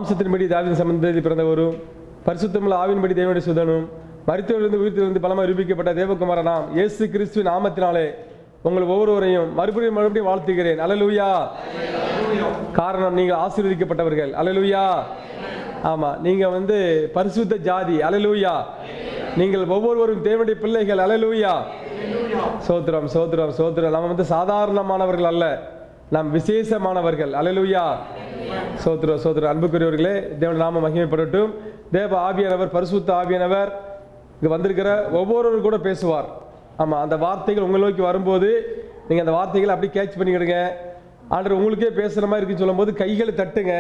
மாம்சத்தின்படி தாவீதின் சம்பந்தத்தில் பிறந்தவரும் பரிசுத்தமுள்ள ஆவியின்படி தேவனுடைய சுதனும் மரித்தோரிலிருந்து உயிர்த்திலிருந்து பலமாக நிரூபிக்கப்பட்ட தேவகுமாரனாம் இயேசு கிறிஸ்துவின் நாமத்தினாலே உங்கள் ஒவ்வொருவரையும் மறுபடியும் வாழ்த்துகிறேன். அல்லேலூயா. காரணம் நீங்கள் ஆசீர்வதிக்கப்பட்டவர்கள். அல்லேலூயா. ஆமாம், நீங்கள் பரிசுத்த ஜாதி. அல்லேலூயா. நீங்கள் ஒவ்வொருவரும் தேவனுடைய பிள்ளைகள். அல்லேலூயா. சோத்திரம் சோத்திரம் சோத்திரம். நம்ம சாதாரணமானவர்கள் அல்ல, நாம் விசேஷமானவர்கள். அல்லேலூயா. சோத்திரம் சோத்திரம். அன்புக்குரியவர்களே, தேவனுடைய நாமம் மகிமைப்படட்டும். தேவ ஆவியானவர், பரிசுத்த ஆவியானவர் இங்கே வந்திருக்கிற ஒவ்வொருவரும் கூட பேசுவார். ஆமாம், அந்த வார்த்தைகள் உங்களை நோக்கி வரும்போது நீங்கள் அந்த வார்த்தைகளை அப்படி கேட்ச் பண்ணிக்கிடுங்க. ஆண்டவர் உங்களுக்கே பேசுகிற மாதிரி இருக்குன்னு சொல்லும்போது கைகளை தட்டுங்க.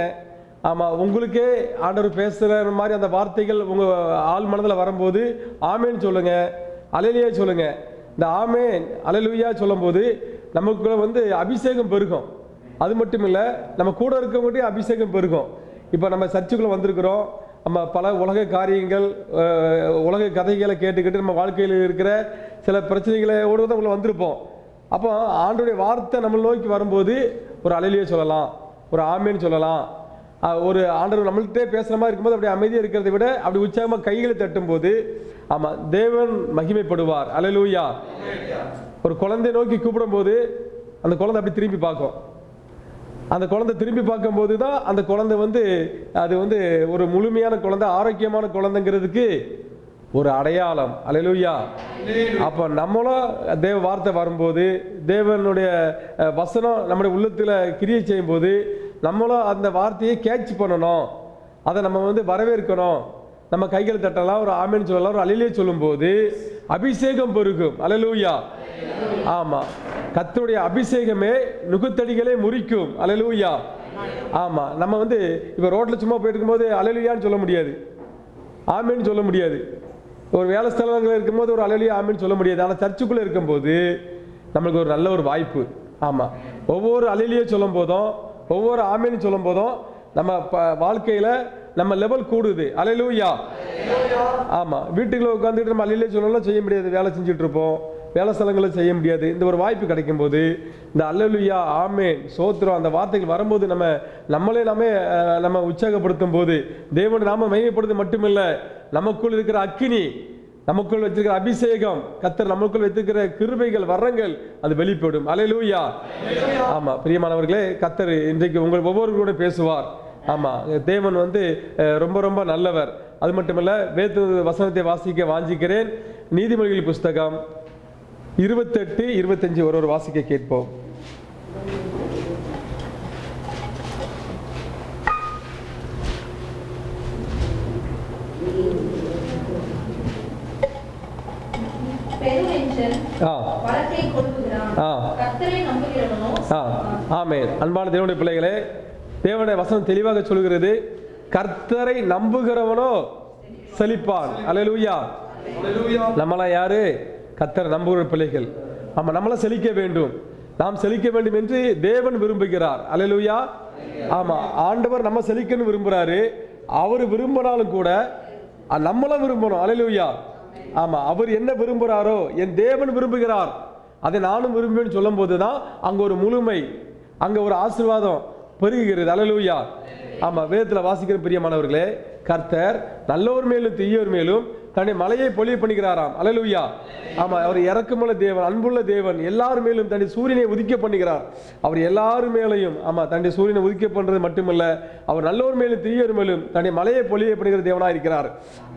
ஆமாம், உங்களுக்கே ஆண்டவர் பேசுகிற மாதிரி அந்த வார்த்தைகள் உங்கள் ஆள் மனதில் வரும்போது ஆமேன்னு சொல்லுங்கள், அல்லேலூயா சொல்லுங்கள். இந்த ஆமேன் அல்லேலூயா சொல்லும்போது நமக்குள்ள அபிஷேகம் பெருகும். அது மட்டும் இல்லை, நம்ம கூட இருக்கவங்ககிட்டயும் அபிஷேகம் பெருகும். இப்போ நம்ம சர்ச்சுக்குள்ளே வந்திருக்கிறோம், நம்ம பல உலக காரியங்கள், உலக கதைகளை கேட்டுக்கிட்டு நம்ம வாழ்க்கையில் இருக்கிற சில பிரச்சனைகளோடு தான் உள்ள வந்திருப்போம். அப்போ ஆண்டவருடைய வார்த்தை நம்ம நோக்கி வரும்போது ஒரு அல்லேலூயா சொல்லலாம், ஒரு ஆமேன்னு சொல்லலாம். ஒரு ஆண்டவர் நம்மள்கிட்டே பேசுகிற மாதிரி இருக்கும்போது அப்படி அமைதியாக இருக்கிறத விட அப்படி உற்சாகமாக கைகளை தட்டும் போது ஆமாம் தேவன் மகிமைப்படுவார். அல்லேலூயா. ஒரு குழந்தைய நோக்கி கூப்பிடும் போது அந்த குழந்தை அப்படி திரும்பி பார்க்கும். அந்த குழந்தை திரும்பி பார்க்கும்போது தான் அந்த குழந்தை அது ஒரு முழுமையான குழந்தை, ஆரோக்கியமான குழந்தைங்கிறதுக்கு ஒரு அடையாளம். அல்லேலூயா. அப்போ நம்மளும் தேவ வார்த்தை வரும்போது, தேவனுடைய வசனம் நம்முடைய உள்ளத்தில் கிரியை செய்யும் போது நம்மளும் அந்த வார்த்தையை கேட்ச் பண்ணணும், அதை நம்ம வரவேற்கணும். நம்ம கைகளை தட்டலாம், ஒரு ஆமேன்னு சொல்லலாம், ஒரு அல்லேலூயா சொல்லும்போது அபிஷேகம் பெருகும். அல்லேலூயா. ஆமாம், கர்த்தருடைய அபிஷேகமே நுகத்தடிகளை முறிக்கும். அல்லேலூயா. ஆமாம், நம்ம இப்போ ரோட்டில் சும்மா போயிட்டு இருக்கும்போது அல்லேலூயான்னு சொல்ல முடியாது, ஆமேன்னு சொல்ல முடியாது. ஒரு வேலை ஸ்தலங்களில் இருக்கும்போது ஒரு அல்லேலூயா ஆமேன்னு சொல்ல முடியாது. ஆனால் சர்ச்சுக்குள்ளே இருக்கும்போது நம்மளுக்கு ஒரு நல்ல ஒரு வாய்ப்பு. ஆமாம், ஒவ்வொரு அல்லேலூயா சொல்லும் போதும், ஒவ்வொரு ஆமேன்னு சொல்லும் போதும் நம்ம வாழ்க்கையில் நம்ம லெவல் கூடுது. அல்லேலூயா. ஆமாம், வீட்டுக்குள்ள உட்காந்துட்டு நம்ம அல்லேலூயா சொல்லலாம் செய்ய முடியாது, வேலை செஞ்சுட்டு இருப்போம், வேலை ஸ்தலங்களில் செய்ய முடியாது. இந்த ஒரு வாய்ப்பு கிடைக்கும் போது இந்த அல்லேலூயா ஆமேன் சோத்திரம் அந்த வார்த்தைகள் வரும்போது நம்மளே நம்ம உற்சாகப்படுத்தும் போது தேவனுடைய நாம மகிமைப்படுது மட்டுமில்லை, நமக்குள் இருக்கிற அக்கினி, நமக்குள் வச்சிருக்கிற அபிஷேகம், கர்த்தர் நமக்குள் வைத்திருக்கிற கிருபைகள், வரங்கள் அது வெளிப்படும். அல்லேலூயா. ஆமா, பிரியமானவர்களே, கர்த்தர் இன்றைக்கு உங்கள் ஒவ்வொருவரோட பேசுவார். ஆமா, தேவன் ரொம்ப ரொம்ப நல்லவர். அது மட்டுமல்ல, வேத வசனத்தை வாசிக்க வாஞ்சிக்கிறேன். நீதிமொழிகள் புஸ்தகம் 28-25 ஒரு வாசிக்க கேட்போம். ஆமென். அன்பான தேவனுடைய பிள்ளைகளே, தேவனுடைய வசனம் தெளிவாக சொல்கிறது, கர்த்தரை நம்புகிறவனோ செழிப்பான். அல்லேலூயா. நம்மளாம் யாரு? கர்த்தரை நம்புகிற பிள்ளைகள். ஆமா, நம்மள செழிக்க வேண்டும், நாம் செழிக்க வேண்டும் என்று தேவன் விரும்புகிறார். அல்லேலூயா. ஆமா, ஆண்டவர் நம்ம செழிக்கன்னு விரும்புறாரு. அவர் விரும்பினாலும் கூட நம்மளும் விரும்பணும். அல்லேலூயா. ஆமா, அவர் என்ன விரும்புகிறாரோ என் தேவன் விரும்புகிறார், அதை நானும் விரும்புவேன்னு சொல்லும் போதுதான் அங்க ஒரு முழுமை, அங்க ஒரு ஆசீர்வாதம் பெருகுகிறது. அல்லேலூயா. ஆமா, வேதத்தில் வாசிக்கிற பிரியமானவர்களே, கர்த்தர் நல்லோர் மேலும் தீயோர் மேலும் தன்னுடைய மலையை பொழிய பண்ணுகிறாராம். அல்லேலூயா. ஆமா, அவர் இரக்கமுள்ள தேவன், அன்புள்ள தேவன், எல்லார் மேலும் தன்னுடைய சூரியனை உதிக்க பண்ணுகிறார். அவர் எல்லாரும் மேலையும் ஆமா தன்னுடைய சூரியனை உதிக்க பண்றது மட்டுமல்ல, அவர் நல்லோர் மேலும் தீயோர் மேலும் தன்னுடைய மலையை பொழிய பண்ணுகிற தேவனா இருக்கிறார்.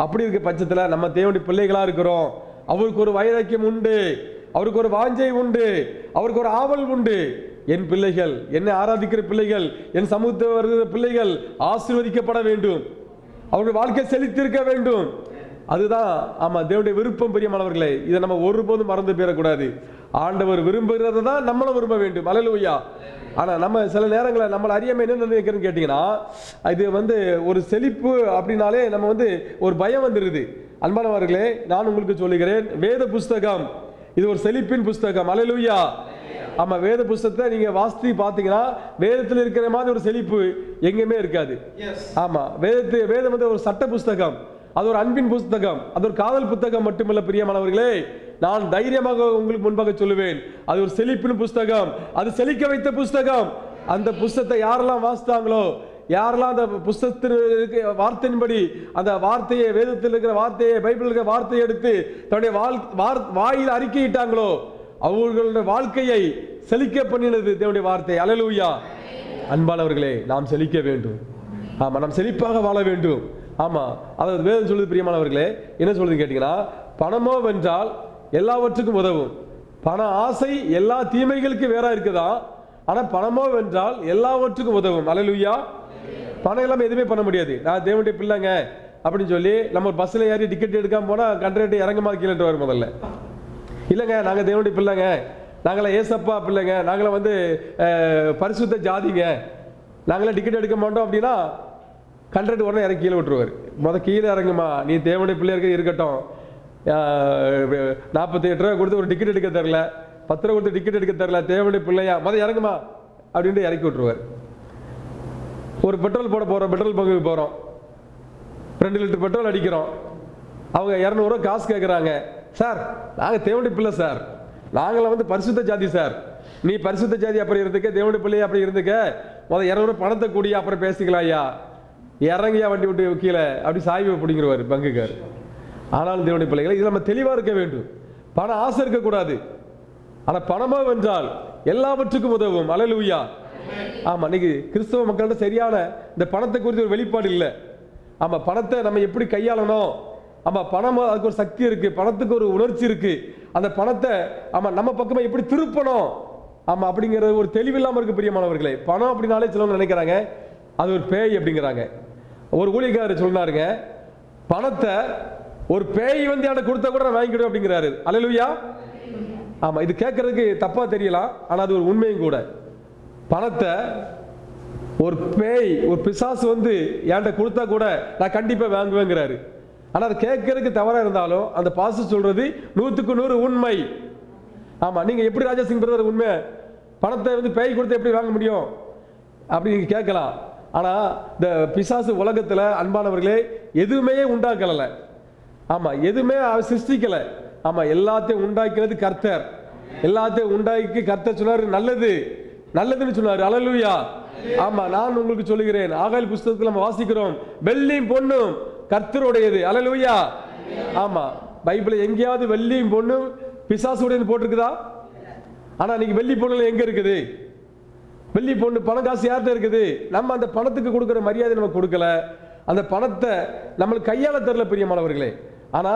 அப்படி இருக்க பட்சத்தில் நம்ம தேவனுடைய பிள்ளைகளா இருக்கிறோம். அவருக்கு ஒரு வைராக்கியம் உண்டு, அவருக்கு ஒரு வாஞ்சை உண்டு, அவருக்கு ஒரு ஆவல் உண்டு. என் பிள்ளைகள், என்னை ஆராதிக்கிற பிள்ளைகள், என் சமூகத்தில் வருகிற பிள்ளைகள் ஆசீர்வதிக்கப்பட வேண்டும், அவருடைய வாழ்க்கை செழித்திருக்க வேண்டும். அதுதான் ஆமா தேவனுடைய விருப்பம். பிரியமானவர்களே, இதை நம்ம ஒருபோதும் மறந்து போயிடக்கூடாது. ஆண்டவர் விரும்புகிறத தான் நம்மளும் விரும்ப வேண்டும். அல்லேலூயா. ஆனா நம்ம சில நேரங்களில் நம்மளை அறியாம என்ன நினைக்கிறேன்னு கேட்டீங்கன்னா, இது ஒரு செழிப்பு அப்படின்னாலே நம்ம ஒரு பயம் வந்துருது. அன்பானவர்களே, நான் உங்களுக்கு சொல்லுகிறேன், வேத புஸ்தகம் இது ஒரு செழிப்பின் புஸ்தகம். அல்லேலூயா. ஆமா, வேத புஸ்தகத்தை நீங்க வாசித்து பார்த்தீங்கன்னா வேதத்தில் இருக்கிற மாதிரி ஒரு செழிப்பு எங்கேயுமே இருக்காது. ஆமா, வேதம் ஒரு சட்ட புஸ்தகம், அது ஒரு அன்பின் புஸ்தகம், அது ஒரு காதல் புத்தகம் மட்டுமல்ல. பிரியமானவர்களே, நான் தைரியமாக உங்களுக்கு முன்பாக சொல்லுவேன், அது ஒரு செழிப்பின் புஸ்தகம், அது செழிக்க வைத்த புஸ்தகம். அந்த புஸ்தகத்தை யாரெல்லாம் வாசித்தாங்களோ, யாரெல்லாம் அந்த புஸ்தகத்தில் வார்த்தையின்படி அந்த வார்த்தையை, வேதத்தில் இருக்கிற வார்த்தையை, பைபிள் இருக்கிற வார்த்தையை எடுத்து தன்னுடைய வாயில் அறிக்கையிட்டாங்களோ அவர்களுடைய வாழ்க்கையை செழிக்க பண்ணினது தேவனுடைய வார்த்தை. அல்லேலூயா. அன்பானவர்களே, நாம் செழிக்க வேண்டும். ஆமா, நாம் செழிப்பாக வாழ வேண்டும். ஆமா, அதாவது வேதம் சொல்லுது பிரியமானவர்களே, என்ன சொல்லுதுன்னு கேட்டீங்கன்னா, பணமோ வென்றால் எல்லாவற்றுக்கும் உதவும். பண ஆசை எல்லா தீமைகளுக்கும் வேற இருக்குதா, ஆனா பணமோ வென்றால் எல்லாவற்றுக்கும் உதவும். அல்லேலூயா. பணம் இல்லாமல் எதுவுமே பண்ண முடியாது. நான் தேவனுடைய பிள்ளைங்க அப்படின்னு சொல்லி நம்ம ஒரு பஸ்ஸில் ஏறி டிக்கெட் எடுக்காம போனால் கண்டக்டர் இறங்கமா கீழே வரும். முதல்ல இல்லைங்க, நாங்கள் தேவனுடைய பிள்ளைங்க, நாங்களாம் ஏசப்பா பிள்ளைங்க, நாங்களாம் வந்து பரிசுத்த ஜாதிங்க, நாங்களாம் டிக்கெட் எடுக்க மாட்டோம் அப்படின்னா கண்டக்டர் உடனே இறங்கி கீழே விட்டுருவார். கீழே இறங்குமா, நீ தேவனுடைய பிள்ளையாக இருக்கட்டும், 48 ரூபா கொடுத்து ஒரு டிக்கெட் எடுக்க தரல, 10 ரூபா கொடுத்து டிக்கெட் எடுக்க தரல, தேவனுடைய பிள்ளையா இறங்குமா அப்படின்ட்டு இறக்கி விட்டுருவார். ஒரு பெட்ரோல் போட போகிறோம், பெட்ரோல் பங்குக்கு போகிறோம், 2 லிட்டர் பெட்ரோல் அடிக்கிறோம். அவங்க 200 ரூபா காசு கேட்குறாங்க. சார், நாங்கள் தேவனுடைய பிள்ளை சார், நாங்களாம் வந்து பரிசுத்த ஜாதி சார். நீ பரிசுத்த ஜாதி அப்படி இருந்துக்க, தேவனுடைய பிள்ளையை அப்படி இருந்துக்க, 200 ரூபா பணத்தை கூடிய அப்புறம் பேசிக்கலாம் ஐயா, இறங்கியா வண்டி விட்டு கீழே அப்படி சாய்வு பிடிங்கிறவார் பங்குக்கார். ஆனாலும் தேவனுடைய பிள்ளைகளை இது நம்ம தெளிவாக இருக்க வேண்டும். பண ஆசை இருக்கக்கூடாது. ஆனால் பணமோ வென்றால் எல்லாவற்றுக்கும் உதவும். அல்லேலூயா. ஆமா, இன்னைக்கு கிறிஸ்தவ மக்கள்கிட்ட சரியான இந்த பணத்தை குறித்து ஒரு வெளிப்பாடு இல்லை. ஆமா, பணத்தை நம்ம எப்படி கையாளணும், ஆமா பணம் அதுக்கு ஒரு சக்தி இருக்கு, பணத்துக்கு ஒரு உணர்ச்சி இருக்கு, அந்த பணத்தை ஆமா நம்ம பக்கமா எப்படி திருப்பணும், ஆமா அப்படிங்கிறது ஒரு தெளிவில்லாம இருக்கு பிரியமானவர்களே. பணம் அப்படின்னாலே சிலவங்க நினைக்கிறாங்க அது ஒரு பேய் அப்படிங்கிறாங்க. ஒரு ஊழியக்காரர் சொன்னாருங்க, பணத்தை ஒரு பேய் வந்து என்கிட்ட கொடுத்தா கூட நான் வாங்கிக்கிடுவேன் அப்படிங்கிறாரு. அல்லேலூயா. ஆமா, இது கேட்கறதுக்கு தப்பா தெரியலாம், ஆனா அது ஒரு உண்மையும் கூட. பணத்தை ஒரு பேய், ஒரு பிசாசு வந்து என்கிட்ட கொடுத்தா கூட நான் கண்டிப்பா வாங்குவேங்கிறாரு. ஆனா அது கேட்கறதுக்கு தவறா இருந்தாலும் அந்த பாஸ்டர் சொல்றது 100க்கு 100 உண்மை. ஆமா, நீங்க எப்படி ராஜாசிங் பிரதர் உண்மை, பணத்தை வந்து பேய் கொடுத்து எப்படி வாங்க முடியும் அப்படி நீங்க கேட்கலாம். ஆனா இந்த பிசாசு உலகத்துல அன்பானவர்களே எதுவுமே உண்டாக்கல. ஆமா, எதுவுமே சிருஷ்டிக்கல. ஆமா, எல்லாத்தையும் உண்டாக்கினது கர்த்தர். எல்லாத்தையும் உண்டாக்கி கர்த்தர் சொன்னாரு நல்லது நல்லதுன்னு சொன்னாரு. அல்லேலூயா. ஆமா, நான் உங்களுக்கு சொல்லுகிறேன், ஆகாய புஸ்தகத்தில் நம்ம வாசிக்கிறோம், வெள்ளியும் பொண்ணும் கர்த்தருடையது. அல்லேலூயா. ஆமா, பைபிள் எங்கேயாவது வெள்ளியும் பொண்ணும் பிசாசுடையது போட்டிருக்குதா? ஆனா இன்னைக்கு வெள்ளி பொண்ணுல எங்க இருக்குது? வெள்ளி பொண்ணு பணம் காசு யார்கிட்ட இருக்குது? நம்ம அந்த பணத்துக்கு கொடுக்குற மரியாதை நம்ம கொடுக்கல, அந்த பணத்தை நம்மளுக்கு கையாள தரல பிரியமானவர்களே. ஆனா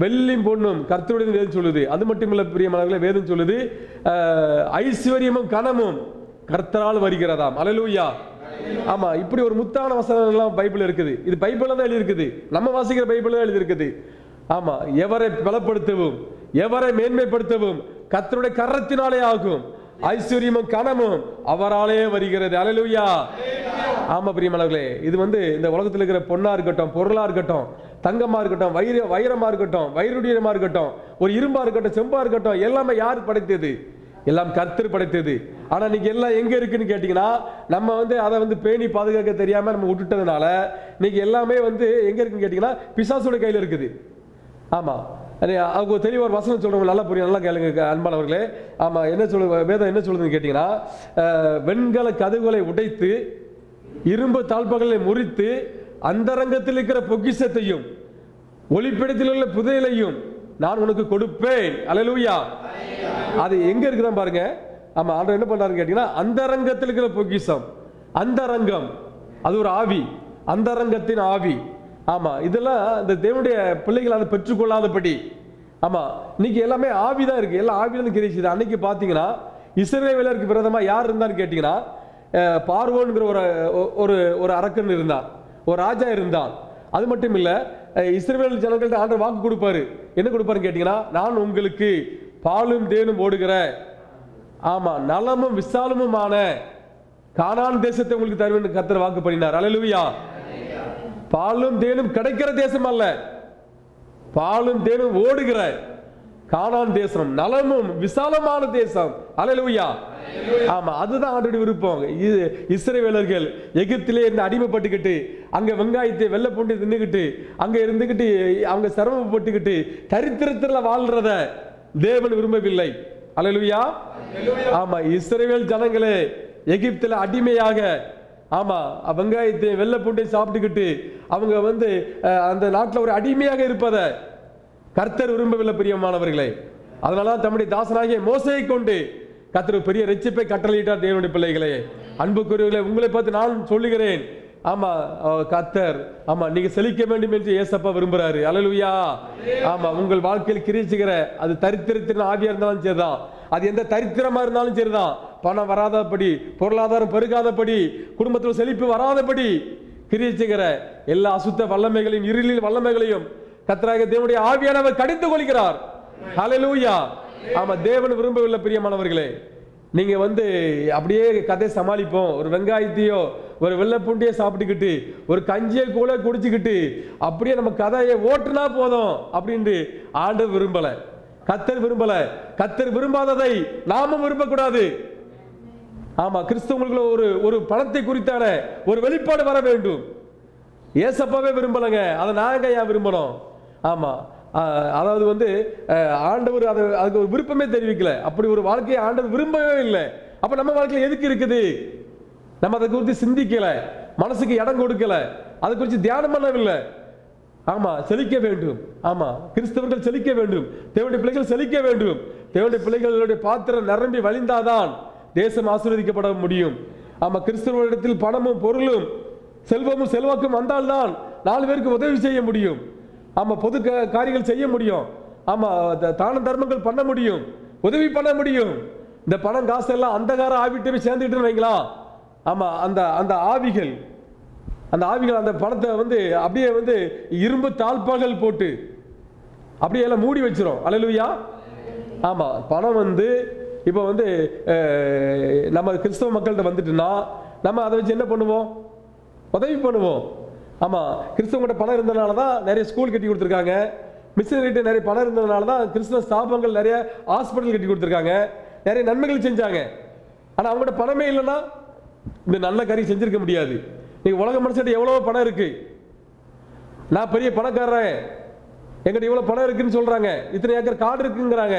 வெள்ளியும் பொண்ணும் கர்த்தருடையது வேதம் சொல்லுது. அது மட்டும் இல்ல பிரியமானவர்களே, வேதம் சொல்லுது ஐஸ்வர்யமும் கனமும் கர்த்தரால் வருகிறதாம். அல்லேலூயா. ஆமா, இப்படி ஒரு முத்தான வசனம் எல்லாம் பைபிள் இருக்குது. இது பைபிள்ல தான் எழுதி இருக்குது, நம்ம வாசிக்கிற பைபிள்ல தான் எழுதி இருக்குது. ஆமா, எவரை பலப்படுத்தவும் எவரை மேன்மைப்படுத்தவும் கர்த்தருடைய கரத்தினாலே ஆகும், ஐஸ்வர்யமும் கனமும் அவராலே வருகிறது. அல்லேலூயா. ஆமா பிரியமானவர்களே, இது வந்து இந்த உலகத்தில் இருக்கிற பொண்ணா இருக்கட்டும், பொருளா இருக்கட்டும், தங்கமா இருக்கட்டும், வைரமா இருக்கட்டும், வைரூடியமா இருக்கட்டும், ஒரு இரும்பா இருக்கட்டும், செம்பா இருக்கட்டும், எல்லாமே யார் படைத்தது? எல்லாம் கர்த்தர் படைத்தது. ஆனா இன்னைக்கு எல்லாம் எங்க இருக்குன்னு கேட்டீங்கன்னா, நம்ம வந்து அதை வந்து பேணி பாதுகாக்க தெரியாம நம்ம விட்டுட்டதுனால இன்னைக்கு எல்லாமே வந்து எங்க இருக்குன்னு கேட்டீங்கன்னா பிசாசோட கையில இருக்குது. ஆமா, அவங்க தெளிவாக ஒரு வசனம் சொல்றவங்க நல்லா புரியும், நல்லா கேளுங்க அன்பானவர்களே. ஆமா, என்ன சொல்லு வேதம் என்ன சொல்லுதுன்னு கேட்டீங்கன்னா, வெண்கல கதவுகளை உடைத்து இரும்பு தாழ்பாகளை முறித்து அந்தரங்கத்தில் இருக்கிற பொக்கிஷத்தையும் ஒளிப்பிடத்தில் உள்ள புதையலையும் நான் உனக்கு கொடுப்பேன். அல்லேலூயா. அது எங்க இருக்குதான் பாருங்க. ஆமா, ஆண்டவர் என்ன பண்றாருன்னு கேட்டீங்கன்னா, அந்தரங்கத்தில் இருக்கிற பொக்கிஷம், அந்தரங்கம் அது ஒரு ஆவி, அந்தரங்கத்தின் ஆவி. ஆமா, இதெல்லாம் இந்த தேவனுடைய பிள்ளைகள் அதை பெற்றுக்கொள்ளாதபடி. ஆமா, இன்னைக்கு எல்லாமே ஆவிதான் இருக்கு, எல்லாம் ஆவியிலிருந்து கிடைச்சது. அன்னைக்கு பாத்தீங்கன்னா இஸ்ரவேலருக்கு விரோதமா யார் இருந்தான்னு கேட்டீங்கன்னா, பார்வோன்கிற ஒரு ஒரு அரக்கன் இருந்தான், ஒரு ராஜா இருந்தான். அது மட்டும் இல்ல, இஸ்ரவேல் ஜனங்கள்ட்ட ஆண்டவர் வாக்கு கொடுப்பாரு. என்ன கொடுப்பாருன்னு கேட்டீங்கன்னா, நான் உங்களுக்கு பாலும் தேனும் ஓடுகிற ஆமா நலமும் விசாலமுமான கானான் தேசத்தை உங்களுக்கு தருவேன் கர்த்தர் வாக்கு பண்ணினார். அல்லேலூயா. பாலும் தேனும் கிடைக்கிற தேசம் அல்ல, பாலும் தேனும் ஓடுகிற கானான் தேசம், நலமும் விசாலமான தேசம். அல்லேலூயா. ஆமா, அதுதான் ஆண்டவருடைய விருப்பம். இஸ்ரவேலர்கள் எகிப்திலே இருந்து அடிமைப்பட்டுக்கிட்டு அங்க வெங்காயத்தை வெள்ளை பூண்டு தின்னுக்கிட்டு அங்க இருந்துகிட்டு அவங்க சிரமப்பட்டுக்கிட்டு தரித்திரத்துல வாழ்றத தேவன் விரும்பவில்லை. அல்லேலூயா. ஆமா, இஸ்ரவேல் ஜனங்களே எகிப்தில அடிமையாக ஆமா வெங்காயத்தையும் வெள்ளை பூண்டையும் சாப்பிட்டுக்கிட்டு அவங்க வந்து அந்த நாட்டில் ஒரு அடிமையாக இருப்பதை கர்த்தர் விரும்பவில்லை பிரியமானவர்களே. அதனால தம்முடைய தாசனாகிய மோசேயை கொண்டு கர்த்தர் பெரிய ரட்சிப்பை கட்டளையிட்டார். தேவனுடைய பிள்ளைகளே, அன்புக்குரியவர்களே, உங்களை பார்த்து நான் சொல்லுகிறேன், ஆமா கர்த்தர் ஆமா நீங்க செழிக்க வேண்டும் என்று ஏசப்பா விரும்புறாரு. அல்லேலூயா. ஆமா உங்கள் வாழ்க்கையில் கிரிச்சுகிற அது தரித்திரத்தின் ஆவியா இருந்தாலும் சரிதான், அது எந்த தரித்திரமா இருந்தாலும் சரிதான், பணம் வராதபடி, பொருளாதாரம் பெருகாதபடி, குடும்பத்தில் செழிப்பு வராதபடி கிரிச்சுகிற எல்லா அசுத்த வல்லமைகளையும் இருளில் வல்லமைகளையும் கர்த்தராகிய தேவனுடைய ஆவியானவர் கடிந்து கொள்கிறார். அல்லேலூயா. ஆமா தேவன் விரும்பவில்லை பிரியமானவர்களே. நீங்க வந்து அப்படியே கதை சமாளிப்போம், ஒரு வெங்காயத்தையோ ஒரு வெள்ளை பூண்டையோ சாப்பிட்டுக்கிட்டு ஒரு கஞ்சியை கூட குடிச்சுக்கிட்டு அப்படியே நம்ம கதையை ஓட்டுனா போதும் அப்படின்னு ஆண்டவர் விரும்பல, கர்த்தர் விரும்பல. கர்த்தர் விரும்பாததை நாமும் விரும்பக்கூடாது. ஆமா கிறிஸ்தவங்களுக்குள்ள ஒரு ஒரு பணத்தை குறித்தான ஒரு வெளிப்பாடு வர வேண்டும். ஏசப்பாவே விரும்பலங்க, அதை நாங்க ஏன் விரும்பணும்? ஆமா அதாவது வந்து ஆண்டவர் அதுக்கு ஒரு விருப்பமே தெரிவிக்கல. அப்படி ஒரு வாழ்க்கையை ஆண்டவர் விரும்பவே இல்லை. அப்ப நம்ம வாழ்க்கையில் எதுக்கு இருக்குது? நம்ம அதை குறித்து சிந்திக்கல, மனசுக்கு இடம் கொடுக்கல, அதை குறித்து தியானம் பண்ணவில்லை. ஆமா செழிக்க வேண்டும். ஆமா கிறிஸ்தவர்கள் செழிக்க வேண்டும், தேவனுடைய பிள்ளைகள் செழிக்க வேண்டும். தேவனுடைய பிள்ளைகளுடைய பாத்திரம் நிரம்பி வழிந்தாதான் தேசம் ஆசீர்வதிக்கப்பட முடியும். ஆமா கிறிஸ்தவர்களிடத்தில் பணமும் பொருளும் செல்வமும் செல்வாக்கும் வந்தால்தான் 4 பேருக்கு உதவி செய்ய முடியும். ஆமா பொது காரியங்கள் செய்ய முடியும். ஆமா தான தர்மங்கள் பண்ண முடியும், உதவி பண்ண முடியும். இந்த பணம் காசு எல்லாம் அந்தகார ஆவிட்டு போய் சேர்ந்துட்டு வைங்களா. ஆமா அந்த அந்த ஆவிகள் அந்த பணத்தை வந்து அப்படியே வந்து இரும்பு தாழ்பால்கள் போட்டு அப்படியே எல்லாம் மூடி வச்சிரும். அல்லேலூயா. ஆமா பணம் வந்து இப்போ வந்து நம்ம கிறிஸ்தவ மக்கள்கிட்ட வந்துட்டுன்னா நம்ம அதை வச்சு என்ன பண்ணுவோம்? உதவி பண்ணுவோம். ஆமா கிறிஸ்தவங்கிட்ட பணம் இருந்ததுனால தான் நிறைய ஸ்கூல் கட்டி கொடுத்துருக்காங்க, மிஷனரிகிட்ட நிறைய பணம் இருந்ததுனால தான் கிறிஸ்தவ ஸ்தாபனங்கள் நிறைய ஹாஸ்பிட்டல் கட்டி கொடுத்துருக்காங்க, நிறைய நன்மைகள் செஞ்சாங்க. ஆனா அவங்கள்ட்ட பணமே இல்லைன்னா இந்த நல்ல காரியம் செஞ்சிருக்க முடியாது. நீங்க உலக மனுஷன் எவ்வளவோ பணம் இருக்கு, நான் பெரிய பணக்காரன், எங்கிட்ட இவ்வளவு பணம் இருக்குன்னு சொல்றாங்க, இத்தனை ஏக்கர் காடு இருக்குங்கிறாங்க,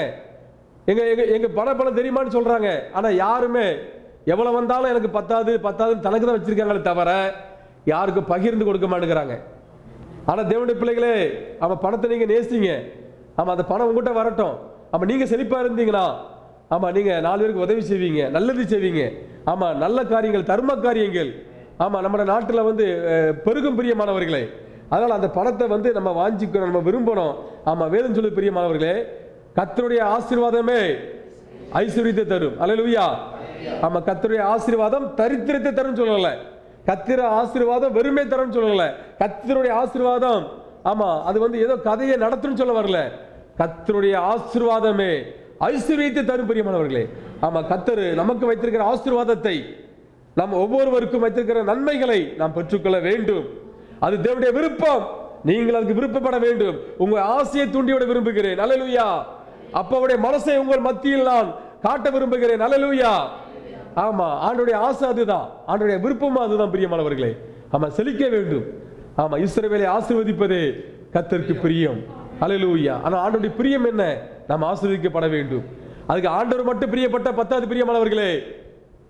எங்க எங்க பணம் தெரியுமான்னு சொல்றாங்க. ஆனா யாருமே எவ்வளவு வந்தாலும் எனக்கு பத்தாதுன்னு தனக்கு தான் வச்சிருக்காங்களே தவிர யாருக்கும் பகிர்ந்து கொடுக்க மாட்டேங்கிறாங்க. ஆனா தேவனுடைய பிள்ளைகளே, அவன் பணத்தை நீங்க நேசிங்க. ஆமா அந்த பணம் உங்ககிட்ட வரட்டும். ஆமா நீங்க செழிப்பா இருந்தீங்கன்னா ஆமா நீங்க 4 பேருக்கு உதவி செய்வீங்க, நல்லது செய்வீங்க. ஆமா நல்ல காரியங்கள், தர்ம காரியங்கள் ஆமா நம்ம நாட்டில் வந்து பெருகும் பிரியமானவர்களே. அதனால அந்த பணத்தை வந்து நம்ம வாஞ்சிக்கணும், நம்ம விரும்பணும். ஆமா வேதம் சொல்லு பிரியமானவர்களே, கர்த்தருடைய ஆசீர்வாதமே ஐஸ்வரியத்தை தரும். அல்லேலூயா. ஆமா கர்த்தருடைய ஆசீர்வாதம் தரித்திரத்தை தரும் சொல்லல, கர்த்தர் ஆசீர்வாதம் வெறுமை தரும் சொல்லல. கர்த்தருடைய ஆசீர்வாதம் ஆமா அது வந்து ஏதோ கதையை நடத்தும் சொல்ல வரல. கர்த்தருடைய ஆசீர்வாதமே ஐஸ்வரியத்தை தரும் பிரியமானவர்களே. ஆமா கர்த்தர் நமக்கு வைத்திருக்கிற ஆசீர்வாதத்தை, நாம் ஒவ்வொருவருக்கும் வைத்திருக்கிற நன்மைகளை நாம் பெற்றுக்கொள்ள வேண்டும். அது தேவனுடைய விருப்பம். நீங்கள் அதுக்கு விருப்பப்பட வேண்டும். உங்க ஆசையை தூண்டியோட விரும்புகிறேன். அல்லேலூயா. அப்பவுடைய மனசை உங்கள் மத்தியில் நான் காட்ட விரும்புகிறேன். அல்லேலூயா. ஆமா ஆண்டவருடைய ஆசை அதுதான், ஆண்டவருடைய விருப்பமும் அதுதான் பிரியமானவர்களே. ஆமா செழிக்க வேண்டும். ஆமா இஸ்ரவேலை ஆசீர்வதிப்பதே கர்த்தருக்கு பிரியம். அல்லேலூயா. ஆனா ஆண்டவருடைய பிரியம் என்ன? நாம் ஆசீர்வதிக்கப்பட வேண்டும். அதுக்கு ஆண்டவர் மட்டும் பிரியப்பட்ட பத்தாது பிரியமானவர்களே.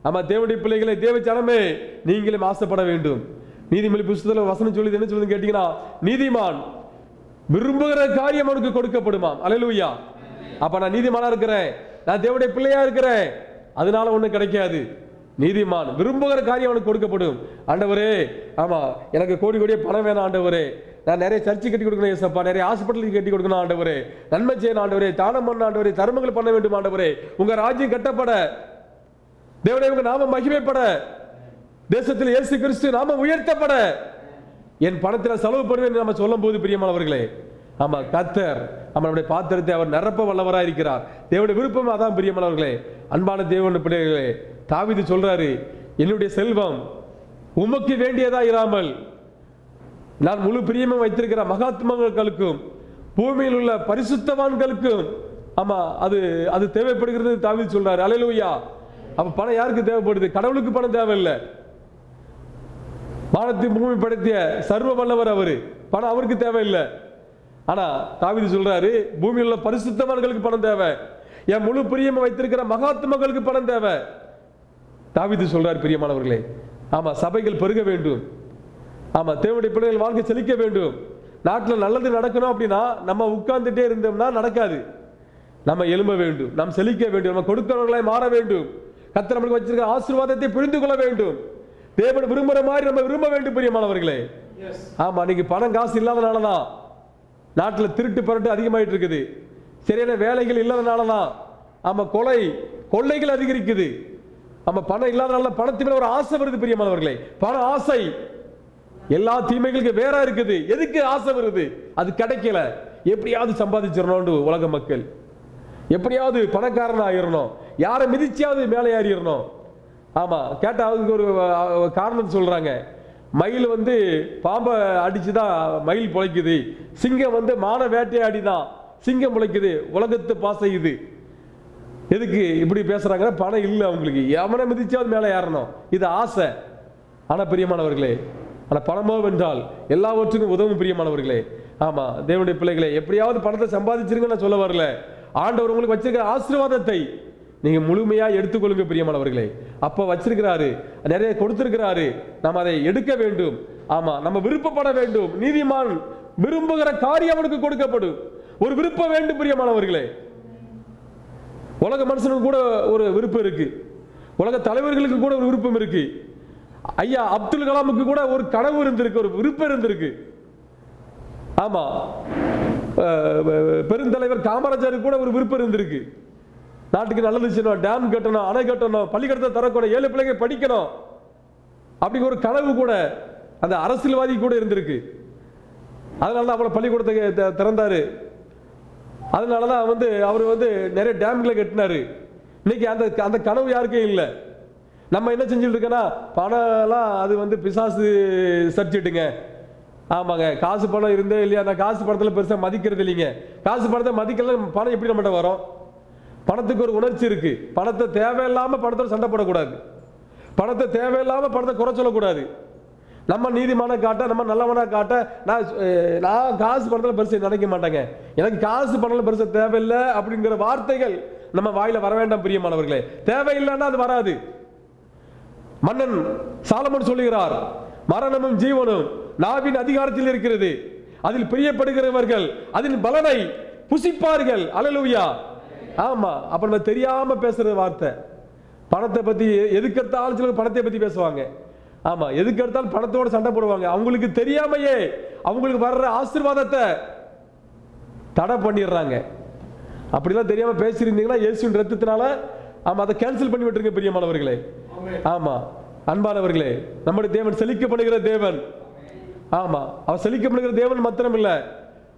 ஆமா தேவனுடைய பிள்ளைகளை, தேவ ஜனமே, நீங்களும் ஆசைப்பட வேண்டும். நீதிமொழி புத்தகத்துல வசனம் சொல்லுது, என்ன சொல்லுதுன்னு கேட்டீங்கன்னா, நீதிமான் விரும்புகிற காரியம் அவனுக்கு கொடுக்கப்படுமாம். அல்லேலூயா. அப்ப நான் நீதிமானா இருக்கிறேன், நான் தேவனுடைய பிள்ளையா இருக்கிறேன், அதனால ஒண்ணும் கிடைக்காது. நீதிமான் விரும்புகிற காரியம் அவனுக்கு கொடுக்கப்படும். ஆண்டவரே ஆமா எனக்கு கோடி கோடியே பணம் வேணும் ஆண்டவரே, நான் நிறைய சர்ச்சை கட்டி கொடுக்கணும் ஏசப்பா, நிறைய ஹாஸ்பிட்டலுக்கு கட்டி கொடுக்கணும் ஆண்டவரே, நன்மை செய்யணும் ஆண்டவரே, தானம் பண்ண ஆண்டவரே, தர்மங்கள் பண்ண வேண்டும் ஆண்டவரே, உங்க ராஜ்யம் கட்டப்பட, தேவனே உங்க நாம மகிமைப்பட, தேசத்தில் இயேசு கிறிஸ்து நாம உயர்த்தப்பட என் பணத்தில் செலவு பண்ணுவேன் நம்ம சொல்லும் போது பிரியமானவர்களே, ஆமா கர்த்தர் நம்மளுடைய பாத்திரத்தை அவர் நிரப்ப வல்லவராக இருக்கிறார். தேவனுடைய விருப்பம் அதான் பிரியமானவர்களே. அன்பான தேவனுடைய பிள்ளைகளே, தாவீது சொல்றாரு, என்னுடைய செல்வம் உமக்கு வேண்டியதா இராமல் நான் முழு பிரியமும் வைத்திருக்கிற மகாத்மாக்களுக்கும் பூமியில் உள்ள பரிசுத்தவான்களுக்கும் ஆமா அது அது தேவைப்படுகிறது தாவீது சொல்றாரு. அல்லேலூயா. அப்ப பணம் யாருக்கு தேவைப்படுது? கடவுளுக்கு பணம் தேவையில்லை. வானத்தின் பூமி படைத்திய சர்வ வல்லவர் அவரு, பணம் அவருக்கு தேவையில்லை. ஆனா தாவீது சொல்றாரு, பூமியில் உள்ள பரிசுத்தவான்களுக்கு பணம் தேவை, என் முழு பிரியமும் வைத்திருக்கிற மகாத்மாக்களுக்கு பணம் தேவை. தாவீது சொல்றாரு பிரியமானவர்களே, ஆமா, சபைகள் பெருக வேண்டும். ஆமா, தேவனுடைய பிள்ளைகள் வாழ்க்கை செழிக்க வேண்டும். நாட்டில் நல்லது நடக்கணும் அப்படின்னா நம்ம உட்கார்ந்துட்டே இருந்தோம்னா நடக்காது. நம்ம எழும்ப வேண்டும், நாம் செழிக்க வேண்டும், நம்ம கொடுக்கிறவர்களாய் மாற வேண்டும். கர்த்தர் நமக்கு வச்சிருக்கிற ஆசீர்வாதத்தை புரிந்து கொள்ள வேண்டும். தேவன் விரும்புகிற மாதிரி நம்ம விரும்ப வேண்டும் பிரியமானவர்களே. ஆமா, நீங்க பணம் காசு இல்லாதனாலதான் நாட்டில் திருட்டு பரட்டு அதிகமாயிட்டு இருக்குது. சரியான வேலைகள் இல்லாதனாலதான் ஆமா கொள்ளைகள் அதிகரிக்குது. ஆமா, பணம் இல்லாதனால பணத்து மேல ஒரு ஆசை வருது பிரியமானவர்களே. பண ஆசை எல்லா தீமைகளுக்கு வேற இருக்குது. எதுக்கு ஆசை வருது? அது கிடைக்கல, எப்படியாவது சம்பாதிச்சிடணும் உலக மக்கள், எப்படியாவது பணக்காரன் ஆயிரணும், யாரை மிதிச்சாவது மேலே ஏறிடணும். ஆமா, கேட்டா அதுக்கு ஒரு காரணம் சொல்றாங்க. மயில் வந்து பாம்பை அடிச்சுதான் மயில் பிழைக்குது, சிங்கம் வந்து மான வேட்டையாடிதான் சிங்கம் பிழைக்குது, உலகத்து பாசை இது. எதுக்கு இப்படி பேசுறாங்கன்னா பணம் இல்லை அவங்களுக்கு, எவனை மிதிச்சாவது மேலே ஏறணும், இது ஆசை. ஆனா பிரியமானவர்களே, ஆனா பணமோ வென்றால் எல்லாவற்றுக்கும் உதவும் பிரியமானவர்களே. ஆமா, தேவனுடைய பிள்ளைகளே, எப்படியாவது பணத்தை சம்பாதிச்சிருங்க நான் சொல்ல வரல. ஆண்டவர் உங்களுக்கு வச்சிருக்கிற ஆசீர்வாதத்தை நீங்க முழுமையா எடுத்துக்கொள்ளுங்க பிரியமானவர்களே. அப்ப வச்சிருக்கிறாரு, நிறைய கொடுத்திருக்கிறாரு, நாம் அதை எடுக்க வேண்டும். ஆமா, நம்ம விருப்பப்பட வேண்டும். நீதிமான் விரும்புகிற காரியம் அவனுக்கு கொடுக்கப்படும். ஒரு விருப்பம் வேண்டும் பிரியமானவர்களே. உலக மனுஷனுக்கு கூட ஒரு விருப்பம் இருக்கு, உலக தலைவர்களுக்கு கூட ஒரு விருப்பம் இருக்கு. ஐயா அப்துல் கலாமுக்கு கூட ஒரு கனவு இருந்திருக்கு, ஒரு விருப்பம் இருந்திருக்கு. ஆமா, பெருந்தலைவர் காமராஜருக்கு கூட ஒரு விருப்பம் இருந்திருக்கு. நாட்டுக்கு நல்லது செய்யணும், டேம் கட்டணும், அணை கட்டணும், பள்ளிக்கூடத்தை திறக்கணும், 7 பிள்ளைங்க படிக்கணும், அப்படிங்கிற ஒரு கனவு கூட அந்த அரசியல்வாதி கூட இருந்திருக்கு. அதனாலதான் அவளை பள்ளிக்கூடத்தை திறந்தாரு. அதனாலதான் அவர் நிறைய டேம்களை கட்டினாரு. இன்னைக்கு அந்த கனவு யாருக்கும் இல்லை. நம்ம என்ன செஞ்சுட்டு இருக்கோன்னா, பணம்லாம் அது பிசாசு சர்ச்சிட்டுங்க. ஆமாங்க, காசு பணம் இருந்தே இல்லையா, நான் காசு பணத்தில் பெருசாக மதிக்கிறது இல்லைங்க. காசு பணத்தை மதிக்கல, பணம் எப்படி நம்மகிட்ட வரும்? பணத்துக்கு ஒரு உணர்ச்சி இருக்கு. பணத்தை தேவையில்லாம பணத்தோட சண்டை போடக்கூடாது, பணத்தை தேவையில்லாம பணத்தை குறை சொல்லக்கூடாது. நம்ம நீதிமான காட்ட, நம்ம நல்லவனா காட்ட, நான் காசு பணத்தில் பெருசு நினைக்க மாட்டேங்க, எனக்கு காசு பணத்தில் பெருசு தேவையில்லை அப்படிங்கிற வார்த்தைகள் நம்ம வாயில வர வேண்டாம் பிரியமானவர்களே. தேவையில்லைன்னா அது வராது. மன்னன் சாலமன் சொல்லுகிறார், மரணமும் ஜீவனும் நாவின் அதிகாரத்தில் இருக்கிறது, அதில் பிரியப்படுகிறவர்கள் அதன் பலனை புசிப்பார்கள். அல்லேலூயா. ஆமா, அப்ப நம்ம தெரியாம பேசுற வார்த்தை. பணத்தை பத்தி எதுக்கெடுத்தாலும் சில பணத்தை பத்தி பேசுவாங்க. ஆமா, எதுக்கெடுத்தாலும் பணத்தோட சண்டை போடுவாங்க. அவங்களுக்கு தெரியாமையே அவங்களுக்கு வர்ற ஆசீர்வாதத்தை தடை பண்ணிடுறாங்க. அப்படிலாம் தெரியாம பேசியிருந்தீங்கன்னா இயேசுவின் ரத்தத்தினால ஆமா அதை கேன்சல் பண்ணி விட்டுருங்க பிரியமானவர்களே. ஆமா அன்பானவர்களே, நம்முடைய தேவன் செழிக்கப்படுகிற தேவன். ஆமா, அவர் செழிக்கப்படுகிற தேவன் மாத்திரம் இல்ல,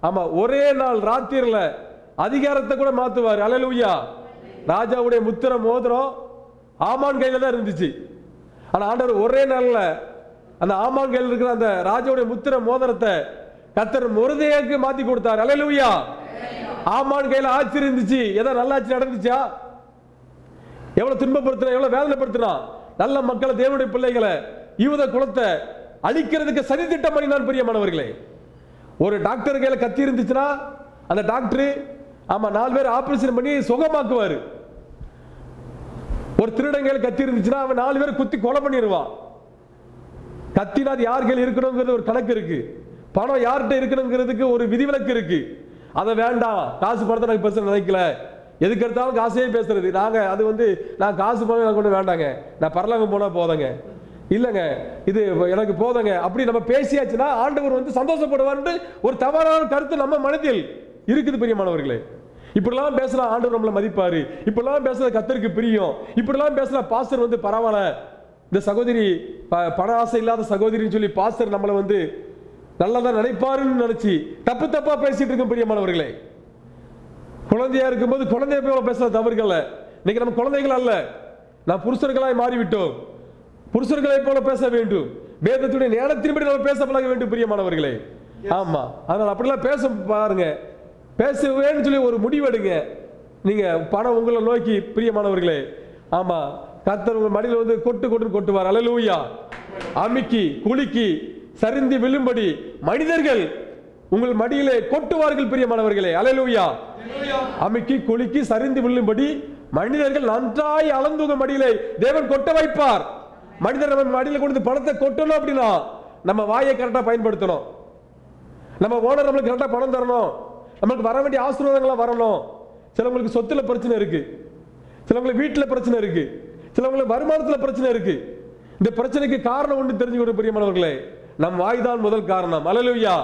ஆமா ஒரே நாள் ராத்திரில அதிகாரத்தை கூட மாத்துவார். அல்லேலூயா. ராஜாவுடைய முத்திர மோதிரம் ஆமான் கையில தான் இருந்துச்சு. ஆனா ஆண்டவர் ஒரே நாள்ல அந்த ஆமான் கையில் இருக்கிற அந்த ராஜாவுடைய முத்திர மோதிரத்தை கர்த்தர் மொர்தெகாய்க்கு மாத்தி கொடுத்தார். அல்லேலூயா. ஆமான் கையில ஆட்சி இருந்துச்சு, ஏதோ நல்ல ஆட்சி நடந்துச்சா? எவ்வளவு துன்பப்படுத்தினா, எவ்வளவு வேதனைப்படுத்தினா நல்ல மக்களை, தேவனுடைய பிள்ளைகளை, யூத குலத்தை அழிக்கிறதுக்கு சதி திட்டம் பண்ணினான் பிரியமானவர்களே. ஒரு டாக்டர் கையில கத்தி இருந்துச்சுன்னா அந்த டாக்டர் ஆமா 4 பேர் ஆபரேஷன் பண்ணி சுகமாக்குவாரு. ஒரு திருடன் கையில கத்தி இருந்துச்சுன்னா அவன் 4 பேர் குத்தி கொலை பண்ணிடுவான். கத்தினா அது யார் கையில் இருக்கணுங்கிறது ஒரு கணக்கு இருக்கு, பணம் யார்கிட்ட இருக்கணுங்கிறதுக்கு ஒரு விதிவிலக்கு இருக்கு. அதை வேண்டாம், காசு பணத்தை எனக்கு பேச நினைக்கல, எதுக்கு எடுத்தாலும் காசே பேசுறது. அது நான் காசு பணம் கொண்டு வேண்டாங்க, நான் பரலோகம் போனா போதங்க, இல்லங்க இது எனக்கு போதங்க அப்படி நம்ம பேசியாச்சுன்னா ஆண்டவர் சந்தோஷப்படுவார். ஒரு தவறான கருத்து நம்ம மனதில் இருக்குது பிரியமானவர்களே. இப்படிலாம் பேசலாம் ஆண்டவர் நம்மளை மதிப்பாரு, இப்படிலாம் பேசுற கர்த்தருக்கு பிரியம், இப்படிலாம் பேசலாம் பாஸ்டர் பரவாயில்ல, இந்த சகோதரி பண ஆசை இல்லாத சகோதரின்னு சொல்லி பாஸ்டர் நம்மளை நல்லதான் நினைப்பாருன்னு நினைச்சு தப்பு தப்பா பேசிட்டு இருக்க பிரியமானவர்களே. குழந்தையா இருக்கும்போது குழந்தைய போல பேசுற தவறுகள். இன்னைக்கு நம்ம குழந்தைகள் அல்ல, நாம் புருஷர்களாய் மாறிவிட்டோம். புருஷர்களை போல பேச வேண்டும், வேதத்துடைய ஞானத்தின்படி நம்ம பேச பழக வேண்டும் பிரியமானவர்களே. ஆமா, அதனால அப்படிலாம் பேச பாருங்க, பேசுவேன்னு சொல்லி ஒரு முடிவெடுங்க. நீங்க பணம் உங்களை நோக்கி பிரியமானவர்களே. ஆமா, கர்த்தர் உங்க மடியில கொட்டு கொட்டு கொட்டுவார். அல்லேலூயா. அமிக்கி குலுக்கி சரிந்து விழும்படி மனிதர்கள் உங்கள் மடியிலே கொட்டுவார்கள் பிரியமானவர்களே. அல்லேலூயா. அமிக்கி குலுக்கி சரிந்து விழும்படி மனிதர்கள் நன்றாய் அளந்து உங்கள் மடியிலே தேவன் கொட்ட வைப்பார். மனிதர் நம்ம மடியில கொண்டு பணத்தை கொட்டணும் அப்படின்னா நம்ம வாயை கரெக்டா பயன்படுத்தணும். நம்ம ஓனர் நம்மளுக்கு கரெக்டா பணம் தரணும். நம்மளுக்கு வர வேண்டிய ஆசீர்வாதங்களா வரணும். சிலவங்களுக்கு சொத்துல பிரச்சனை இருக்கு, சிலவங்களுக்கு வீட்டுல பிரச்சனை இருக்கு, சிலவங்களுக்கு வருமானத்துல பிரச்சனை இருக்கு. இந்த பிரச்சனைக்கு காரணம் ஒன்று தெரிஞ்சுக்கொண்டு பிரியமானவர்களே, நம் வாய் தான் முதல் காரணம். அல்லேலூயா.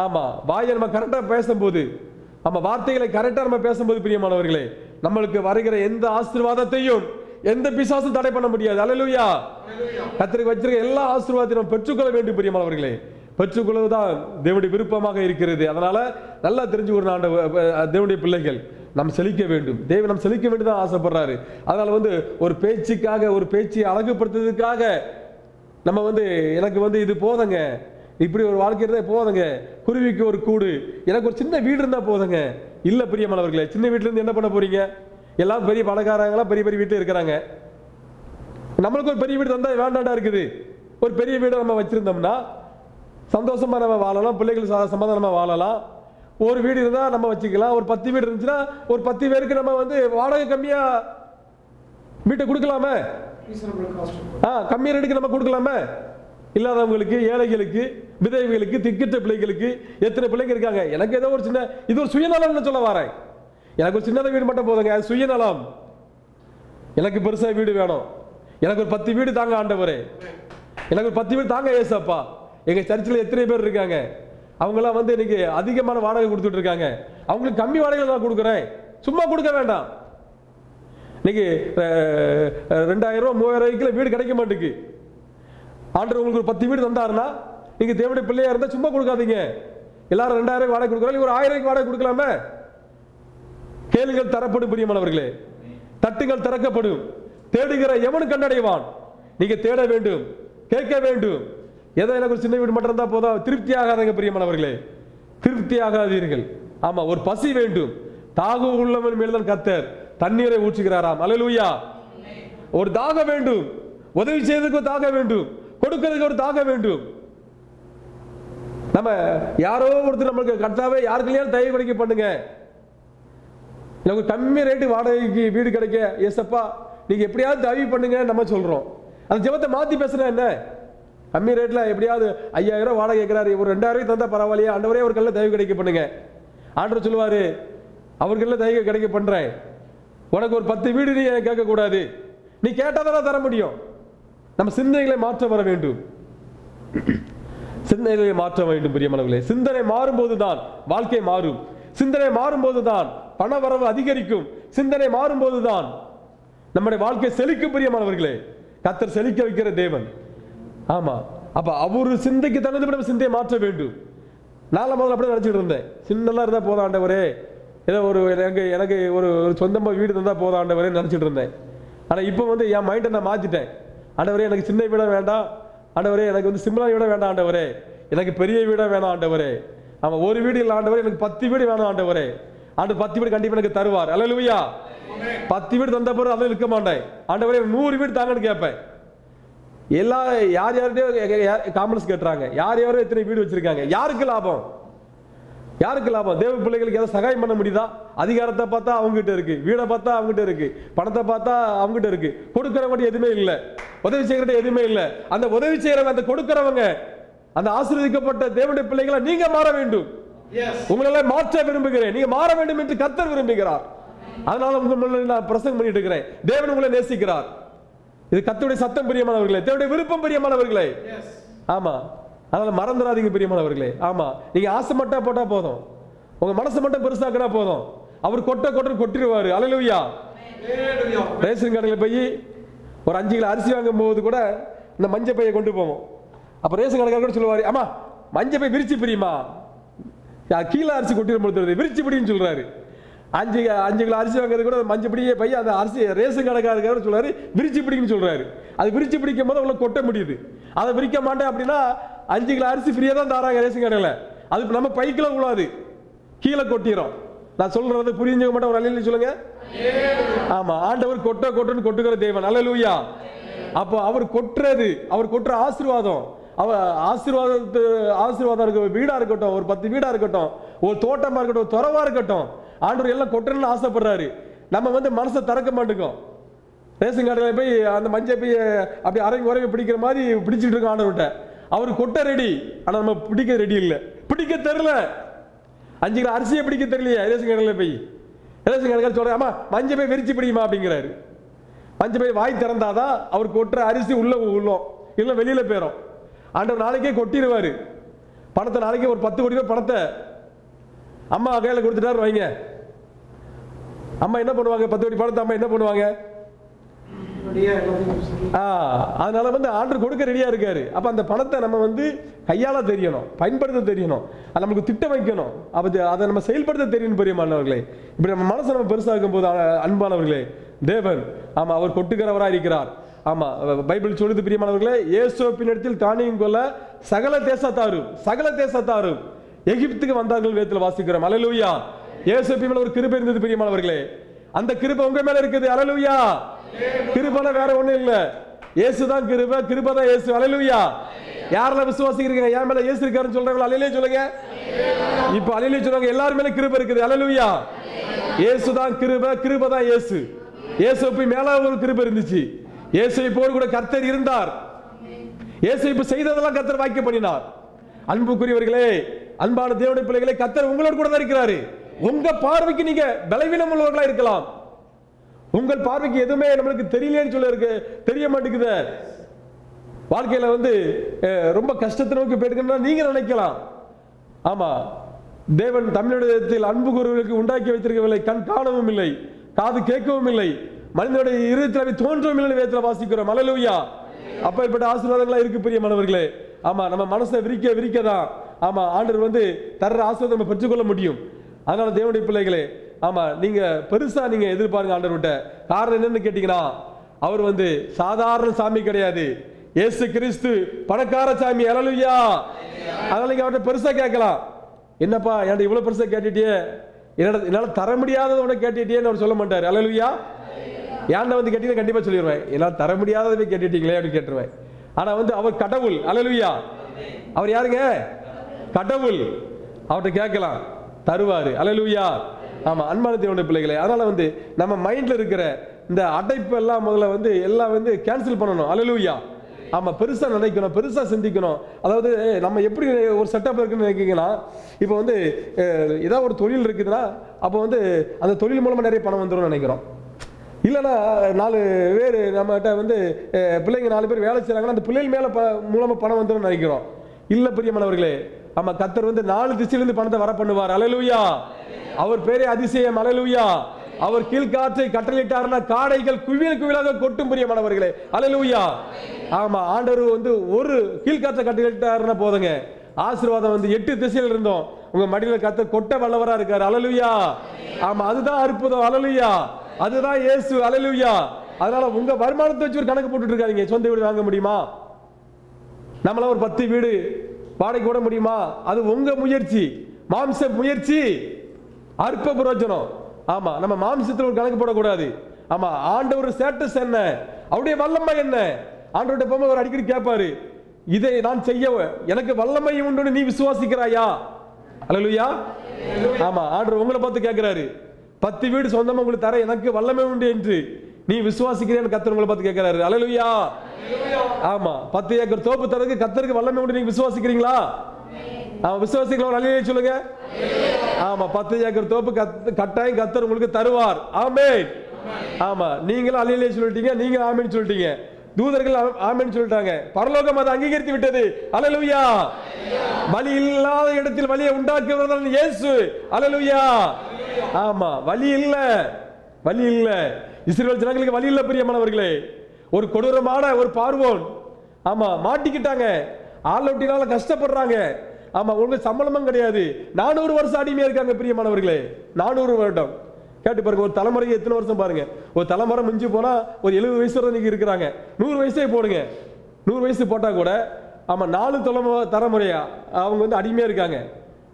ஆமா, வாயை நம்ம கரெக்டா பேசும்போது, ஆமா வார்த்தைகளை கரெக்டா நம்ம பேசும்போது பிரியமானவர்களே, நம்மளுக்கு வருகிற எந்த ஆசீர்வாதத்தையும் எந்த பிசாசும் தடை பண்ண முடியாது. அல்லேலூயா. கர்த்தருக்கு வச்சிருக்க எல்லா ஆசீர்வாதத்தையும் நம்ம பெற்றுக்கொள்ள வேண்டும் பிரியமானவர்களே. பெற்றுக்கொள்வதுதான் தேவனுடைய விருப்பமாக இருக்கிறது. அதனால நல்லா தெரிஞ்சுக்கொள்ள தேவனுடைய பிள்ளைகள் நம்ம செழிக்க வேண்டும். தேவன் நம்ம செழிக்க வேண்டும் தான் ஆசைப்படுறாரு. அதனால ஒரு பேச்சுக்காக, ஒரு பேச்சை அழகுபடுத்துறதுக்காக நம்ம எனக்கு இது போதங்க, இப்படி ஒரு வாழ்க்கை இருந்தா போதங்க, குருவிக்கு ஒரு கூடு, எனக்கு ஒரு சின்ன வீடு இருந்தா போதங்க. இல்ல பிரியமானவர்களே, சின்ன வீட்டுல இருந்து என்ன பண்ண போறீங்க? எல்லாம் பெரிய பணக்காரங்களா பெரிய பெரிய வீட்டுல இருக்கிறாங்க. நம்மளுக்கு ஒரு பெரிய வீடு தந்தா வேண்டாண்டா இருக்குது. ஒரு பெரிய வீடு நம்ம வச்சிருந்தோம்னா சந்தோஷமா நம்ம வாழலாம், பிள்ளைகள் சமாதானமா வாழலாம். ஒரு வீடு இருந்தா நம்ம வச்சுக்கலாம். ஒரு 10 வீடு இருந்துச்சுன்னா ஒரு 10 பேருக்கு நம்ம வாடகை கம்மியா வீட்டை கொடுக்கலாமே, கம்மி ரேட்டுக்கு நம்ம கொடுக்கலாமே. இல்லாதவங்களுக்கு, ஏழைகளுக்கு, விதவைகளுக்கு, திக்கிட்ட பிள்ளைகளுக்கு எத்தனை பிள்ளைங்க இருக்காங்க. எனக்கு ஏதோ ஒரு சின்ன, இது ஒரு சுயநலம் சொல்ல வரேன். எனக்கு ஒரு சின்னத வீடு மட்டும் போதுங்க, அது சுயநலம். எனக்கு பெருசா வீடு வேணும், எனக்கு ஒரு 10 வீடு தாங்க ஆண்டவரே, எனக்கு ஒரு 10 வீடு தாங்க ஏசப்பா. எங்க சர்ச்சில் எத்தனை பேர் இருக்காங்க, அவங்கெல்லாம் இன்னைக்கு அதிகமான வாடகை கொடுத்துட்டு இருக்காங்க. அவங்களுக்கு கம்மி வாடகை நான் கொடுக்குறேன், சும்மா கொடுக்க வேண்டாம். இன்னைக்கு 2000 ரூபா 3000 ரூபாய்க்குள்ள வீடு கிடைக்க மாட்டேங்குது. ஆண்டவர் உங்களுக்கு ஒரு 10 வீடு தந்தாருன்னா நீங்க தேவனுடைய பிள்ளையா இருந்தா சும்மா கொடுக்காதீங்க. எல்லாரும் 2000 வாடகை கொடுக்குறாங்க, ஒரு 1000 வாடகை கொடுக்கலாமே. கேளுங்கள் தரப்படும் பிரியமானவர்களே, தட்டுங்கள் திறக்கப்படும், தேடுகிற எவனும் கண்டடைவான். நீங்க தேட வேண்டும், கேட்க வேண்டும். ஏதோ எனக்கு ஒரு சின்ன வீடு மட்டும் இருந்தா போதும் திருப்தி ஆகாதங்க பிரியமானவர்களே, திருப்தி ஆகாதீர்கள். ஆமா, ஒரு பசி வேண்டும். தாக உள்ளவன் மேல்தான் கர்த்தர் தண்ணீரை ஊற்றுகிறாராம். அல்லேலூயா. ஒரு தாக வேண்டும், உதவி செய்வதற்கு ஒரு தாக வேண்டும், கொடுக்கிறதுக்கு ஒரு தாக வேண்டும். நம்ம யாரோ ஒருத்தர் நம்மளுக்கு கர்த்தாவே யாருக்குள்ளேயும் தயவு கிடைக்க பண்ணுங்க, எனக்கு கம்மி ரேட்டு வாடகைக்கு வீடு கிடைக்க ஏசப்பா நீங்க எப்படியாவது தயவு பண்ணுங்க நம்ம சொல்றோம். அந்த ஜெபத்தை மாத்தி பேசுறேன். என்ன கம்மி ரேட்ல எப்படியாவது 5000 ரூபாய் வாடகை கேட்கிறாரு, ஒரு 2000 தந்தா பரவாயில்லையா ஆண்டவரே, ஒரு கல்ல தயவு கிடைக்க பண்ணுங்க. ஆண்டவர் சொல்லுவாரு, அவர்கள தயவு கிடைக்க பண்றேன், உனக்கு ஒரு 10 வீடு நீ கேட்க கூடாது, நீ கேட்டாதான் தர முடியும். நம்ம சிந்தனைகளை மாற்ற வர வேண்டும், சிந்தனைகளை மாற்ற வேண்டும் பிரியமானவர்களே. சிந்தனை மாறும்போதுதான் வாழ்க்கை மாறும், சிந்தனை மாறும்போதுதான் பண வரவு அதிகரிக்கும், சிந்தனை மாறும்போதுதான் நம்முடைய வாழ்க்கை செழிக்கும் பிரியமானவர்களே. கர்த்தர் செழிக்க வைக்கிற தேவன். ஆமா, அப்ப அவரு சிந்தைக்கு தகுந்த நம்ம சிந்தையை மாற்ற வேண்டும். நான் முதல்ல அப்படி நினைச்சிட்டு இருந்தேன், சின்னலாம் இருந்தா போதும் ஆண்டவரே, ஏதோ ஒரு எனக்கு ஒரு சொந்தமா வீடு தந்தா போதும் ஆண்டவரே நினைச்சிட்டு இருந்தேன். ஆனா இப்ப என் மைண்டை நான் மாத்திட்டேன். ஆண்டவரே எனக்கு சின்ன வீடா வேண்டாம் ஆண்டவரே, எனக்கு சிம்பிளா வீடா வேண்டாம் ஆண்டவரே, எனக்கு பெரிய வீடா வேணாம் ஆண்டவரே. ஆமா, ஒரு வீடு இல்ல ஆண்டவரே, எனக்கு 10 வீடு வேணும் ஆண்டவரே. ஆண்டு 10 வீடு கண்டிப்பா எனக்கு தருவார். அல்லேலூயா. 10 வீடு தந்த பிறகு அதில் இருக்க மாட்டேன் ஆண்டவரே, 100 வீடு தாங்கன்னு கேட்பேன். எல்லா யார் யார்கிட்டயோ காமன்ஸ் கேட்டுறாங்க, யார் யாரோ எத்தனை வீடு வச்சிருக்காங்க, யாருக்கு லாபம்? யாருக்கு லாபம்? தேவ பிள்ளைகளுக்கு ஏதாவது சகாயம் பண்ண முடியுதா? அதிகாரத்தை பார்த்தா அவங்ககிட்ட இருக்கு, வீடை பார்த்தா அவங்ககிட்ட இருக்கு, பணத்தை பார்த்தா அவங்ககிட்ட இருக்கு, கொடுக்கிறவங்க எதுவுமே இல்லை, உதவி செய்யற எதுவுமே இல்லை. அந்த உதவி செய்யறவங்க, அந்த கொடுக்கிறவங்க, அந்த ஆசீர்வதிக்கப்பட்ட தேவனுடைய பிள்ளைகளை நீங்க மாற வேண்டும். உங்களை மாற்ற விரும்புகிறேன், நீங்க மாற வேண்டும் என்று கர்த்தர் விரும்புகிறார். அதனால உங்களை நான் பிரசங்கம் பண்ணிட்டு இருக்கிறேன். தேவன் உங்களை நேசிக்கிறார். இது கர்த்தருடைய சத்தம் பிரியமானவர்களே, தேவனுடைய விருப்பம் பிரியமானவர்களே. ஆமா, அதனால மறந்துடாதீங்க பிரியமானவர்களே. ஆமா, நீங்க ஆசை மட்டும் போட்டா போதும், உங்க மனசை மட்டும் பெருசாக்கினா போதும், அவர் கொட்டிடுவாரு. அல்லேலூயா. ரேஷன் கடையில் போய் ஒரு 5 கிலோ அரிசி வாங்கும் போது கூட இந்த மஞ்சள் பையை கொண்டு போவோம். அப்ப ரேஷன் கடைக்காரர் கூட சொல்லுவாரு, ஆமா மஞ்சள் பை விரிச்சு பிரியுமா, கீழே அரிசி கொட்டிடும் விரிச்சு பிடின்னு சொல்றாரு. 5 கிலோ அரிசி வாங்குறது கூட மஞ்சள் பிடியே பையன் அந்த அரிசி ரேஷன் கடைக்காரர் சொல்றாரு விரிச்சு பிடின்னு சொல்றாரு. அது விரிச்சு பிடிக்கும் போது உங்களை கொட்ட முடியுது. அதை விரிக்க மாட்டேன் அப்படின்னா 5 கிலோ அரிசி ஃப்ரீயா தான் தராங்க ரேஷன் கடையில். அது நம்ம பைக்குல கூடாது, கீழே கொட்டிடும். நான் சொல்றது புரிஞ்சுக்க மாட்டேன், ஒரு அல்லேலூயா சொல்லுங்க. ஆமா, ஆண்டவர் கொட்டுன்னு கொட்டுகிற தேவன். அல்லேலூயா. அப்போ அவர் கொட்டுறது, அவர் கொட்டுற ஆசீர்வாதம், ஆசீர்வாதம் இருக்க வீடா இருக்கட்டும், ஒரு 10 வீடா இருக்கட்டும், ஒரு தோட்டமா இருக்கட்டும், ஒரு துறவா இருக்கட்டும், ஆண்டவர் எல்லாம் கொட்டணும்னு ஆசைப்படுறாரு. நம்ம மனசை திறக்க மாட்டோம். ரேஷன் கடையில் போய் அந்த மஞ்சள் போய் அப்படி அரைங்க உரைங்க பிடிக்கிற மாதிரி பிடிச்சிட்டு இருக்கோம் ஆண்டவர்கிட்ட. அவர் கொட்ட ரெடி, ஆனால் நம்ம பிடிக்க ரெடி இல்லை, பிடிக்க தெரில. 5 கிலோ அரிசியை பிடிக்க தெரியலையே ரேஷன் கடையில் போய். ரேஷன் கடையில் சொல்கிறேன், ஆமா மஞ்சள் போய் விரிச்சு பிடிக்குமா அப்படிங்கிறாரு. மஞ்சள் போய் வாய் திறந்தாதான் அவர் கொட்டுற அரிசி உள்ளம் இல்லை வெளியில் போயிடும். ஆண்டவர் நாளைக்கே கொட்டிடுவார் பணத்தை. நாளைக்கே ஒரு 10 கோடி ரூபாய் பணத்தை அம்மா கையில் கொடுத்துட்டாரு வைங்க. அம்மா என்ன பண்ணுவாங்க? 10 கோடி பணத்தை அம்மா என்ன பண்ணுவாங்க? அதனால ஆண்டவர் கொடுக்க ரெடியா இருக்காரு. அப்ப அந்த பணத்தை நம்ம கையாள தெரியணும், பயன்படுத்த தெரியணும், அது நமக்கு திட்டம் வைக்கணும், அதை நம்ம செயல்படுத்த தெரியணும். பிரியமானவர்களே, இப்படி நம்ம மனசை நம்ம பெருசாக்கும் போது அன்பானவர்களே, தேவன் ஆமா அவர் கொட்டுகிறவராக இருக்கிறார். ஆமா பைபிள் சொல்லுது பிரியமானவர்களே, இயேசுவினிடத்தில் காணியும் கொள்ள சகல தேசத்தாரும் எகிப்துக்கு வந்தார்கள் வேதத்தில் வாசிக்கிறோம். அல்லேலூயா. இயேசுவின் மேல ஒரு கிருபை இருந்தது பிரியமானவர்களே, அந்த கிருபை உங்க மேல இருக்குது. அல்லேலூயா. கிருபை வேற ஒண்ணும் இல்ல, இயேசுதான் கிருபை, கிருபை தான் இயேசு. அல்லேலூயா. யாரெல்லாம் விசுவாசிக்கிறீங்க என் மேல இயேசு இருக்காருன்னு சொல்றாங்களோ அல்லேலூயா சொல்லுங்க. இப்ப அல்லேலூயா சொல்றாங்க, எல்லாரும் மேல கிருபை இருக்குது. அல்லேலூயா. இயேசுதான் கிருபை, கிருபை தான் இயேசு. இயேசுவுக்கு மேல ஒரு கிருபை இருந்துச்சு. இயேசுவோடு கூட கர்த்தர் இருந்தார். இயேசு செய்ததெல்லாம் கர்த்தர் வாக்கிய பண்ணினார். அன்புக்குரியவர்களே, அன்பான தேவனுடைய பிள்ளைகளே, கர்த்தர் உங்களோடு கூட தான் இருக்கிறாரு. உங்க பார்வைக்கு நீங்க பலவீனம் உள்ளவர்களா இருக்கலாம். உங்கள் பார்வைக்கு எதுவுமே நம்மளுக்கு தெரியலன்னு சொல்ல இருக்கு, தெரிய மாட்டேங்குது. வாழ்க்கையில ரொம்ப கஷ்டத்தை நோக்கி போயிட்டு நீங்க நினைக்கலாம். ஆமா, தேவன் தமிழகத்தில் அன்பு கூறுவதற்கு உண்டாக்கி வைத்திருக்கவில்லை, கண் காணவும் இல்லை, காது கேட்கவும் இல்லை, மனிதனுடைய இருதயத்தில் தோன்றவும் இல்லை வேதத்தில் வாசிக்கிறோம். அல்லேலூயா. அப்பேற்பட்ட ஆசீர்வாதங்களா இருக்கு பிரியமானவர்களே. ஆமா, நம்ம மனசை விரிக்கதான் ஆமா ஆண்டவர் தர்ற ஆசீர்வாதம் நம்ம பெற்றுக்கொள்ள முடியும். அதனால தேவனுடைய பிள்ளைகளே, ஆமா நீங்க பெருசா நீங்க எதிர்பாருங்க ஆண்டவர்கிட்ட. காரணம் என்னன்னு கேட்டீங்கன்னா, அவர் சாதாரண சாமி கிடையாது. இயேசு கிறிஸ்து பணக்கார சாமி. அல்லேலூயா. அதனால நீங்க அவர்கிட்ட பெருசா கேட்கலாம். என்னப்பா என்கிட்ட இவ்வளவு பெருசா கேட்டுட்டியே, என்னால தர முடியாததை உனக்கு கேட்டுட்டியேன்னு அவர் சொல்ல மாட்டார். அல்லேலூயா. ஏன்டா கேட்டீங்கன்னா கண்டிப்பா சொல்லிடுவேன், என்னால் தர முடியாததை கேட்டுட்டீங்களே அப்படின்னு கேட்டுருவேன். ஆனா அவர் கடவுள். அல்லேலூயா. அவர் யாருங்க? கடவுள். அவர்கிட்ட கேட்கலாம், தருவாரு. அல்லேலூயா. ஆமா, அன்பான தேவனுடைய பிள்ளைகளே, அதனால நம்ம மைண்ட்ல இருக்கிற இந்த அடைப்பு எல்லாம் முதல்ல எல்லாம் கேன்சல் பண்ணணும். அல்லேலூயா. ஆமா, பெருசா நினைக்கணும், பெருசா சிந்திக்கணும். அதாவது நம்ம எப்படி ஒரு செட்டப் இருக்குன்னு நினைக்கிங்கன்னா, இப்போ ஏதாவது ஒரு தொழில் இருக்குதுன்னா அப்போ அந்த தொழில் மூலமா நிறைய பணம் வந்துடும் நினைக்கிறோம். இல்லைன்னா 4 பேர் நம்மகிட்ட பிள்ளைங்க 4 பேர் வேலை செய்யறாங்கன்னா அந்த பிள்ளைகள் மேல மூலமா பணம் வந்துடும் நினைக்கிறோம். இல்ல பிரியமானவர்களே, ஆமா கர்த்தர் 4 திசையிலிருந்து பணத்தை வர பண்ணுவார். அல்லேலூயா. அவர் பேரே அதிசயம். அல்லேலூயா. அவர் கீழ்காற்றை கட்டளையிட்டார்னா காடைகள் குவியலாக கொட்டும் பிரியமானவர்களே. அல்லேலூயா. ஆமா, ஆண்டவர் ஒரு கீழ்காற்றை கட்டளையிட்டாருன்னா போதுங்க, ஆசீர்வாதம் 8 திசையில இருந்தோம் உங்க மடியில கர்த்தர் கொட்ட வல்லவரா இருக்காரு. அல்லேலூயா. ஆமா, அதுதான் அற்புதம். அல்லேலூயா. அதுதான் இயேசு. அல்லேலூயா. அதனால உங்க வருமானத்தை வச்சு ஒரு கணக்கு போட்டுட்டு இருக்காதீங்க. சொந்த வீடு வாங்க முடியுமா? நம்மளால ஒரு 10 வீடு வாடகை போட முடியுமா? அது உங்க முயற்சி, மாம்ச முயற்சி, அற்ப பிரயோஜனம். ஆமா, நம்ம மாம்சத்தில் ஒரு கணக்கு போடக்கூடாது. ஆமா, ஆண்டவர் ஸ்டேட்டஸ் என்ன, அவருடைய வல்லமை என்ன? ஆண்டவர்கிட்ட போகும்போது அவர் அடிக்கடி கேட்பாரு, இதை நான் செய்ய எனக்கு வல்லமை உண்டு, நீ விசுவாசிக்கிறாயா? அல்லேலூயா. ஆமா, ஆண்டவர் உங்களை பார்த்து கேட்கிறாரு, 10 வீடு சொந்தமா உங்களுக்கு தர எனக்கு வல்லமை உண்டு என்று நீ விசுவாசிக்கிறேன்னு கர்த்தர் உங்களை பார்த்து கேட்கிறாரு. அல்லேலூயா. ஆமா, 10 ஏக்கர் தோப்பு தரதுக்கு கர்த்தருக்கு வல்லமை உண்டு, நீங்க விசுவாசிக்கிறீங்களா? விசுவாசிக்கிறவங்க அல்லேலூயா சொல்லுங்க. ஆமா, 10 ஏக்கர் தோப்பு கட்டாயம் கர்த்தர் உங்களுக்கு தருவார். ஆமென். ஆமா, நீங்களும் அல்லேலூயா சொல்லிட்டீங்க, நீங்க ஆமென் சொல்லிட்டீங்க, தூதர்கள் ஆமென் சொல்லிட்டாங்க, பரலோகம் அதை அங்கீகரித்து விட்டது. அல்லேலூயா. வழி இல்லாத இடத்தில் வழியை உண்டாக்குவதுதான் இயேசு. அல்லேலூயா. ஆமா, வழி இல்ல, வழி இல்ல. இஸ்ரவேல் ஜனங்களுக்கு வழி இல்ல பிரியமானவர்களே. ஒரு கொடூரமான ஒரு பார்வோன் ஆமா மாட்டிக்கிட்டாங்க, ஆளொட்டினால கஷ்டப்படுறாங்க. ஆமா, உங்களுக்கு சம்பளமும் கிடையாது. 400 வருஷம் அடிமையா இருக்காங்க பிரியமானவர்களே. 400 வருடம் கேட்டு பாருங்க. ஒரு தலைமுறை எத்தனை வருஷம் பாருங்க. ஒரு தலைமுறை மிஞ்சி போனா ஒரு 70 வயசு வரை நீங்க இருக்கிறாங்க. 100 வயசே போடுங்க. 100 வயசு போட்டா கூட ஆமா 4 தலைமுறையா அவங்க அடிமையா இருக்காங்க.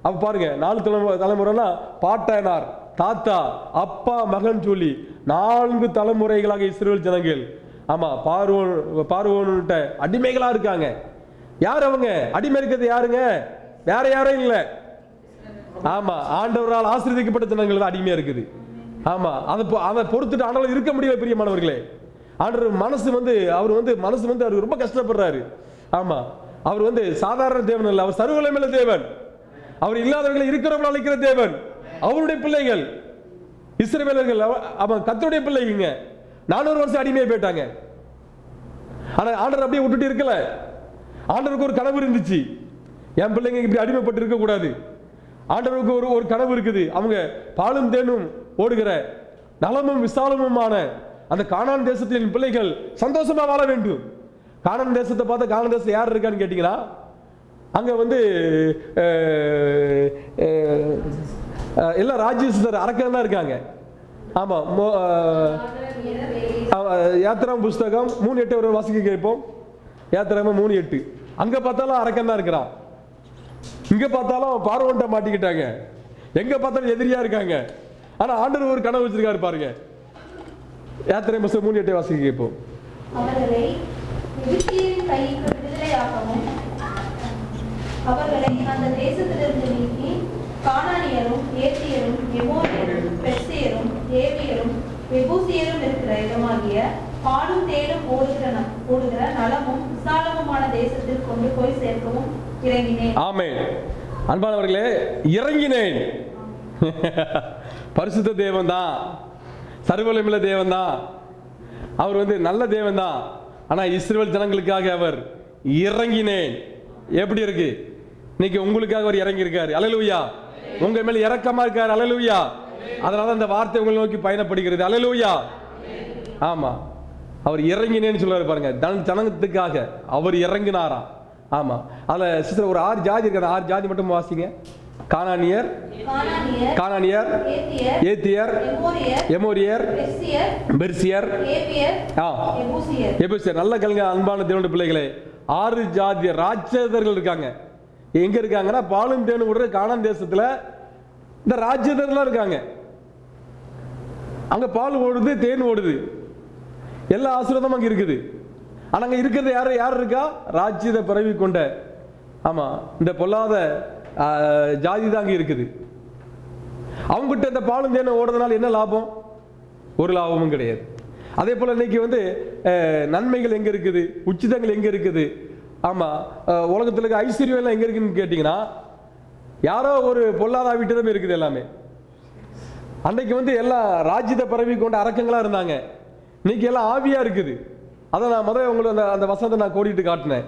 அப்ப பாருங்க, 4 தலைமுறைனா பாட்டனார், தாத்தா, அப்பா, மகன் சொல்லி 4 தலைமுறைகளாக இஸ்ரவேல் ஜனங்கள் ஆமா பார்வோன்கிட்ட அடிமைகளா இருக்காங்க. யார் அவங்க அடிமை இருக்கிறது? யாருங்க? வேற யாரும் இல்ல. ஆமா, ஆண்டவரால் ஆசீர்வதிக்கப்பட்ட ஜனங்கள் தான் அடிமையா இருக்குது. ஆமா, அதை பொறுத்துட்டு ஆண்டவர் இருக்க முடியல பிரியமானவர்களே. ஆண்டவர் மனசு வந்து அவர் ரொம்ப கஷ்டப்படுறாரு. ஆமா, அவர் சாதாரண தேவன் அல்ல, அவர் சர்வவல்லமையுள்ள தேவன். அவர் இல்லாதவர்களை இருக்கிறவர்கள் அழைக்கிற தேவன். அவருடைய பிள்ளைகள் இஸ்ரவேலர்கள், அவன் கர்த்தருடைய பிள்ளைங்க 400 வருஷம் அடிமையை போயிட்டாங்க. ஆனா ஆண்டவர் அப்படியே விட்டுட்டு இருக்கல. ஆண்டவருக்கு ஒரு கனவு இருந்துச்சு, என் பிள்ளைங்க இப்படி அடிமைப்பட்டு இருக்க கூடாது. ஆண்டவருக்கு ஒரு கனவு இருக்குது, அவங்க பாலும் தேனும் ஓடுகிற நலமும் விசாலமுமான அந்த கானான் தேசத்தின் பிள்ளைகள் சந்தோஷமா வாழ வேண்டும். கானான் தேசத்தை பார்த்தா, கானான் தேசம் யார் இருக்கான்னு கேட்டீங்கன்னா, அங்க எல்லா ராஜ்யஸ்தர் அரக்கன் தான் இருக்காங்க. ஆமா, யாத்திராம் புஸ்தகம் 3:8 ஒரு வாசிக்க கேட்போம். யாத்திராம 3:8. அங்க பார்த்தாலும் அரக்கன் தான் இருக்கிறான், இங்க பார்த்தாலும் பார்வோன்ட்ட மாட்டிக்கிட்டாங்க, எங்க பார்த்தாலும் எதிரியா இருக்காங்க. ஆனா ஆண்டவர் ஒரு கனவு வச்சிருக்காரு பாருங்க. யாத்திராம் புஸ்தகம் 3:8 வாசிக்க கேட்போம். அவர்களை எகிப்தியரின் கைக்கு விடுதலையாக்கவும் அவர்களை அந்த தேசத்திலிருந்து நீக்கி கானானியரும் ஏத்தியரும் எமோரியரும் பெர்சியரும் ஏவியரும் எபூசியரும் இருக்கிற இடமாகிய பாலும் தேனும் ஓடுகிற நலமும் விசாலமுமான தேசத்தில் கொண்டு போய் சேர்க்கவும் இறங்கினேன். ஆமென். அன்பானவர்களே, இறங்கினேன். பரிசுத்த தேவன் தான், சர்வவல்லமையுள்ள தேவன் தான், அவர் நல்ல தேவன் தான். ஆனா இஸ்ரவேல் ஜனங்களுக்காக அவர் இறங்கினேன். எப்படி இருக்கு இன்னைக்கு? உங்களுக்காக அவர் இறங்கி இருக்காரு. அல்லேலூயா. உங்க மேல இரக்கமா இருக்காரு. அல்லேலூயா. அதனால அந்த வார்த்தை உங்களை நோக்கி பயணப்படுகிறது. அல்லேலூயா. ஆமா, அவர் இறங்கினேன்னு சொல்றாரு பாருங்க. ஜனத்துக்காக அவர் இறங்கினாராம். ஆமா, அதுல சிஸ்டர் ஒரு 6 ஜாதி இருக்காங்க. 6 ஜாதி மட்டும் வாசிங்க. கானானியர், ஏத்தியர், எமோரியர், பெர்சியர், எபூசியர். நல்ல கல்ங்க அன்பான தேவனுடைய பிள்ளைகளே, 6 ஜாதி ராட்சதர்கள் இருக்காங்க. எங்க இருக்காங்கன்னா, பாலும் தேனும் கூட கானான் தேசத்துல இந்த ராட்சதர்கள் இருக்காங்க. அங்க பால் ஓடுது, தேன் ஓடுது, எல்லா ஆசீர்வாதமும் அங்க இருக்குது. ஆனா அங்க இருக்கிறது யார் இருக்கா? ராஜ்யத பரவி கொண்ட, ஆமா, இந்த பொல்லாத ஜாதி தான் அங்க இருக்குது. அவங்ககிட்ட இந்த பாலும் தேனும் ஓடுறதுனால என்ன லாபம்? ஒரு லாபமும் கிடையாது. அதே போல இன்னைக்கு நன்மைகள் எங்க இருக்குது? உச்சிதங்கள் எங்க இருக்குது? ஆமா, உலகத்துல இருக்க ஐஸ்வர்யம் எல்லாம் எங்க இருக்குன்னு கேட்டீங்கன்னா, யாரோ ஒரு பொல்லாத வீட்டுதான் இருக்குது எல்லாமே. அன்னைக்கு எல்லாம் ராஜ்யத்தை பரவி கொண்ட அரக்கங்களா இருந்தாங்க. இன்னைக்கு எல்லாம் ஆவியா இருக்குது. அதை நான் உங்களுக்கு அந்த வசனத்தை நான் கோடிட்டு காட்டினேன்.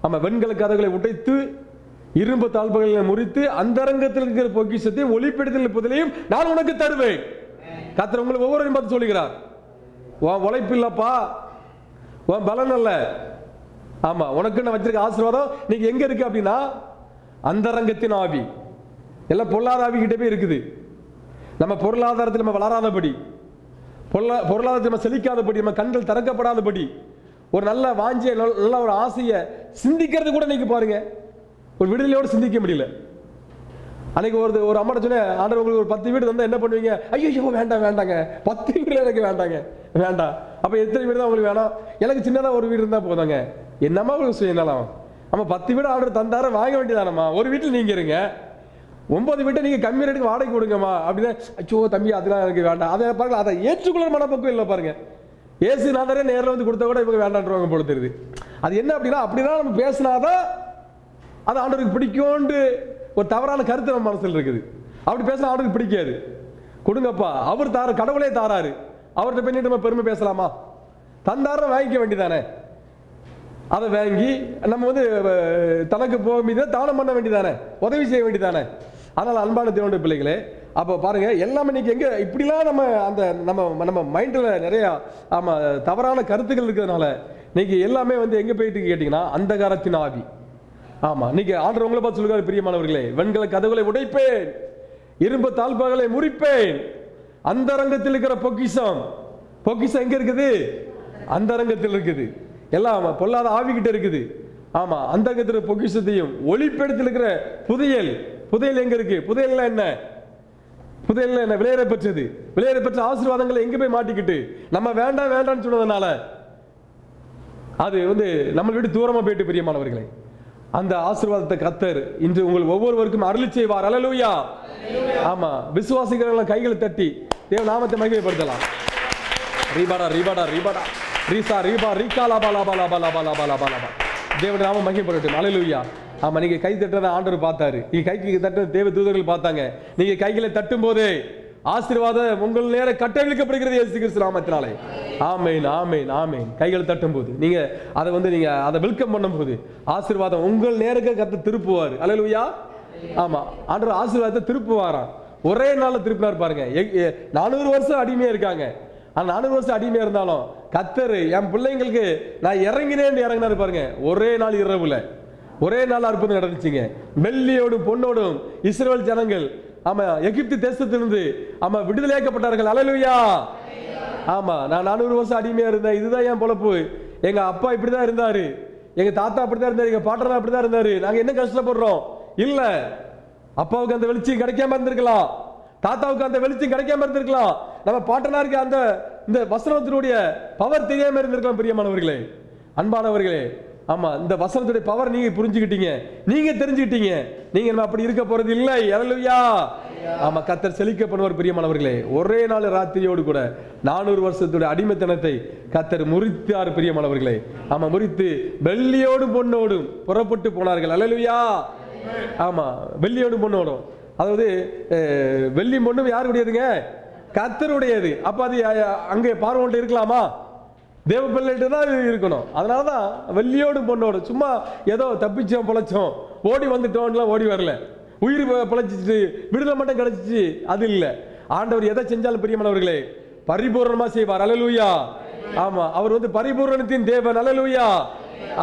ஆமா, வெண்கல கதவுகளை உடைத்து இரும்பு தாழ்புகளை முறித்து அந்தரங்கத்தில் இருக்கிற பொக்கிஷத்தை ஒளிப்பெடுத்தல் புதலையும் நான் உனக்கு தருவேன். கர்த்தர் உங்களுக்கு ஒவ்வொருவரையும் பார்த்து சொல்லுகிறார், உன் உழைப்பு இல்லப்பா, உன் பலன் அல்ல, ஆமா, உனக்கு நான் வச்சிருக்க ஆசீர்வாதம் நீங்க எங்க இருக்கு அப்படின்னா, அந்தரங்கத்தின் ஆவி. எல்லாம் பொருளாதார ஆவி கிட்ட போய் இருக்குது. நம்ம பொருளாதாரத்தில் நம்ம வளராதபடி, பொருளாதாரத்தில் நம்ம செழிக்காதபடி, நம்ம கண்கள் திறக்கப்படாதபடி, ஒரு நல்ல வாஞ்சிய நல்ல ஒரு ஆசையை சிந்திக்கிறது கூட இன்னைக்கு பாருங்க, ஒரு விடுதலையோடு சிந்திக்க முடியல. அன்னைக்கு ஒரு அம்மா சொன்னேன், ஆண்டவர் உங்களுக்கு ஒரு 10 வீடு தந்தா என்ன பண்ணுவீங்க? ஐயோ வேண்டாங்க, 10 வீடு எனக்கு வேண்டாங்க, வேண்டாம். அப்ப எத்தனை வீடு தான் உங்களுக்கு வேணும்? எனக்கு சின்னதாக ஒரு வீடு இருந்தா போதாங்க. என்னம்மா உங்களுக்கு சுயநலம்? ஆமா, 10 வீடு ஆர்டர் தந்தார வாங்க வேண்டியதானம்மா. ஒரு வீட்டில் நீங்க இருங்க, 9 வீட்டை நீங்க கம்மி ரேட்டுக்கு வாடகை கொடுங்கம்மா. அப்படின்னா அச்சோ தம்பி அதெல்லாம் எனக்கு வேண்டாம். அதை பாருங்க, அதை ஏற்றுக்கொள்ள மனப்பக்கம் இல்லை பாருங்க. ஏசு நாதரே நேரில் கொடுத்தா கூட இவங்க வேண்டான்றவங்க போல தெரியுது. அது என்ன அப்படின்னா நம்ம பேசினாதான் அது ஆண்டவருக்கு பிடிக்கும்னு ஒரு தவறான கருத்து நம்ம மனசில் இருக்குது. அப்படி பேசினா ஆண்டவருக்கு பிடிக்காது. கொடுங்கப்பா, அவர் தார, கடவுளே தாராரு, அவர்கிட்ட போய் நம்ம பெருமை பேசலாமா? தந்தார வாங்கிக்க வேண்டியதானே. அதை வாங்கி நம்ம தனக்கு போக மீது தானம் பண்ண வேண்டியதானே, உதவி செய்ய வேண்டியதானே. அதனால அன்பான தேவனுடைய பிள்ளைகளே, அப்போ பாருங்க, எல்லாமே இன்னைக்கு எங்க இப்படிலாம் நம்ம அந்த நம்ம மைண்டில் நிறைய ஆமா தவறான கருத்துக்கள் இருக்கிறதுனால இன்னைக்கு எல்லாமே எங்க போயிட்டு கேட்டீங்கன்னா, அந்தகாரத்தின் ஆவி. ஆமா, இன்னைக்கு ஆண்டவர் உங்களை பார்த்து சொல்லுவாரு, பிரியமானவர்களே, வெண்கல கதவுகளை உடைப்பேன், இரும்பு தாழ்பாகளை முறிப்பேன், அந்தரங்கத்தில் இருக்கிற பொக்கிஷம் எங்க இருக்குது? அந்தரங்கத்தில் இருக்குது. எல்லாம் பொல்லாத ஆவிக்கிட்ட இருக்குது. ஆமா, அந்தரங்கத்தில் பொக்கிஷத்தையும் ஒளிப்பெடுத்தில் இருக்கிற புதையல் எங்க இருக்கு? புதையல் என்ன? விளையாட பெற்ற ஆசீர்வாதங்களை எங்க போய் மாட்டிக்கிட்டு நம்ம வேண்டாம்னு சொன்னதுனால அது நம்ம விட்டு தூரமா போயிட்டு, பிரியமானவர்களே, அந்த ஆசீர்வாதத்தை கர்த்தர் இன்று உங்கள் ஒவ்வொருவருக்கும் அருளி செய்வார். அல்லேலூயா. ஆமா, விசுவாசிகள் கைகளை தட்டி தேவ நாமத்தை மகிமைப்படுத்தலாம். ரீபாடா. ரீசா ரீபா ரீகாலா பாலா பாலா பாலா பாலா பாலா பாலா. தேவனுடைய நாமம் மகிமைப்படட்டும். அல்லேலூயா. ஆமா, நீங்க கை தட்டுறத ஆண்டவர் பார்த்தாரு. நீங்க கைக்கு தட்ட தேவ தூதர்கள் பார்த்தாங்க. நீங்க கைகளை தட்டும் போதே ஆசீர்வாதம் உங்கள் நேர கட்டவிழ்க்கப்படுகிறது இயேசு கிறிஸ்து நாமத்தினாலே. ஆமென் ஆமென் ஆமென். கைகளை தட்டும் போது நீங்க அதை நீங்க அதை வெல்கம் பண்ணும் போது ஆசீர்வாதம் உங்கள் நேருக்கு கர்த்தர் திருப்புவார். அல்லேலூயா. ஆமா, ஆண்டவர் ஆசீர்வாதத்தை திருப்புவாராம். ஒரே நாள்ல திருப்பினார் பாருங்க. 400 வருஷம் அடிமையா இருக்காங்க. 400 வருஷம் அடிமையா இருந்தாலும் கர்த்தர் என் பிள்ளைங்களுக்கு நான் இறங்கினேன்னு இறங்கினாரு பாருங்க. ஒரே நாள் இரவுல ஒரே நாள் அற்புதம் நடந்துச்சுங்க. வெள்ளியோடும் பொன்னோடும் இஸ்ரவேல் ஜனங்கள் ஆமா எகிப்து தேசத்திலிருந்து ஆமா விடுதலையாக்கப்பட்டார்கள். அல்லேலூயா. ஆமா, நான் 400 வருஷம் அடிமையா இருந்தேன். இதுதான் என் பொழப்பு. எங்க அப்பா இப்படிதான் இருந்தாரு, எங்க தாத்தா அப்படிதான் இருந்தாரு, எங்க பாட்டனா அப்படிதான் இருந்தாரு. நாங்க என்ன கஷ்டப்படுறோம்? இல்ல, அப்பாவுக்கு அந்த வெளிச்சம் கிடைக்காம இருந்திருக்கலாம், தாத்தாவுக்கு அந்த வெளிச்சம் கிடைக்காம இருந்திருக்கலாம், நம்ம பாட்டனாருக்கு அந்த இந்த வசனத்தினுடைய பவர் தெரியாம இருந்திருக்கலாம். பிரியமானவர்களே, அன்பானவர்களே, ஆமா, இந்த வசனத்துடைய பவர் நீங்க புரிஞ்சுக்கிட்டீங்க, நீங்க தெரிஞ்சுக்கிட்டீங்க. நீங்க நம்ம அப்படி இருக்க போறது இல்லை. அல்லேலூயா. ஆமா, கர்த்தர் செழிக்க பண்ணுவார். பிரியமானவர்களே, ஒரே நாள் ராத்திரியோடு கூட 400 வருஷத்துடைய அடிமைத்தனத்தை கர்த்தர் முறித்தார். பிரியமானவர்களே, ஆமா, முறித்து வெள்ளியோடும் பொன்னோடும் புறப்பட்டு போனார்கள். அல்லேலூயா. ஆமா, வெள்ளியோடும் பொன்னோடும், அதாவது வெள்ளி பொண்ணும் யாருடையதுங்க? கர்த்தருடையது. அப்ப அது அங்கே பார்வோன்ட்ட இருக்கலாமா? தேவ பிள்ளைகிட்ட தான் இருக்கணும். அதனாலதான் வெள்ளியோடு பொண்ணோடு சும்மா ஏதோ தப்பிச்சோம் பொழைச்சோம் ஓடி வந்துட்டோம்லாம் ஓடி வரல. உயிர் பிழைச்சிச்சு, விடுதலை மட்டும் கிடைச்சிச்சு, அது இல்லை. ஆண்டவர் எதை செஞ்சாலும் பிரியமானவர்களே பரிபூர்ணமா செய்வார். அல்லேலூயா. ஆமா, அவர் பரிபூர்ணத்தின் தேவன். அல்லேலூயா.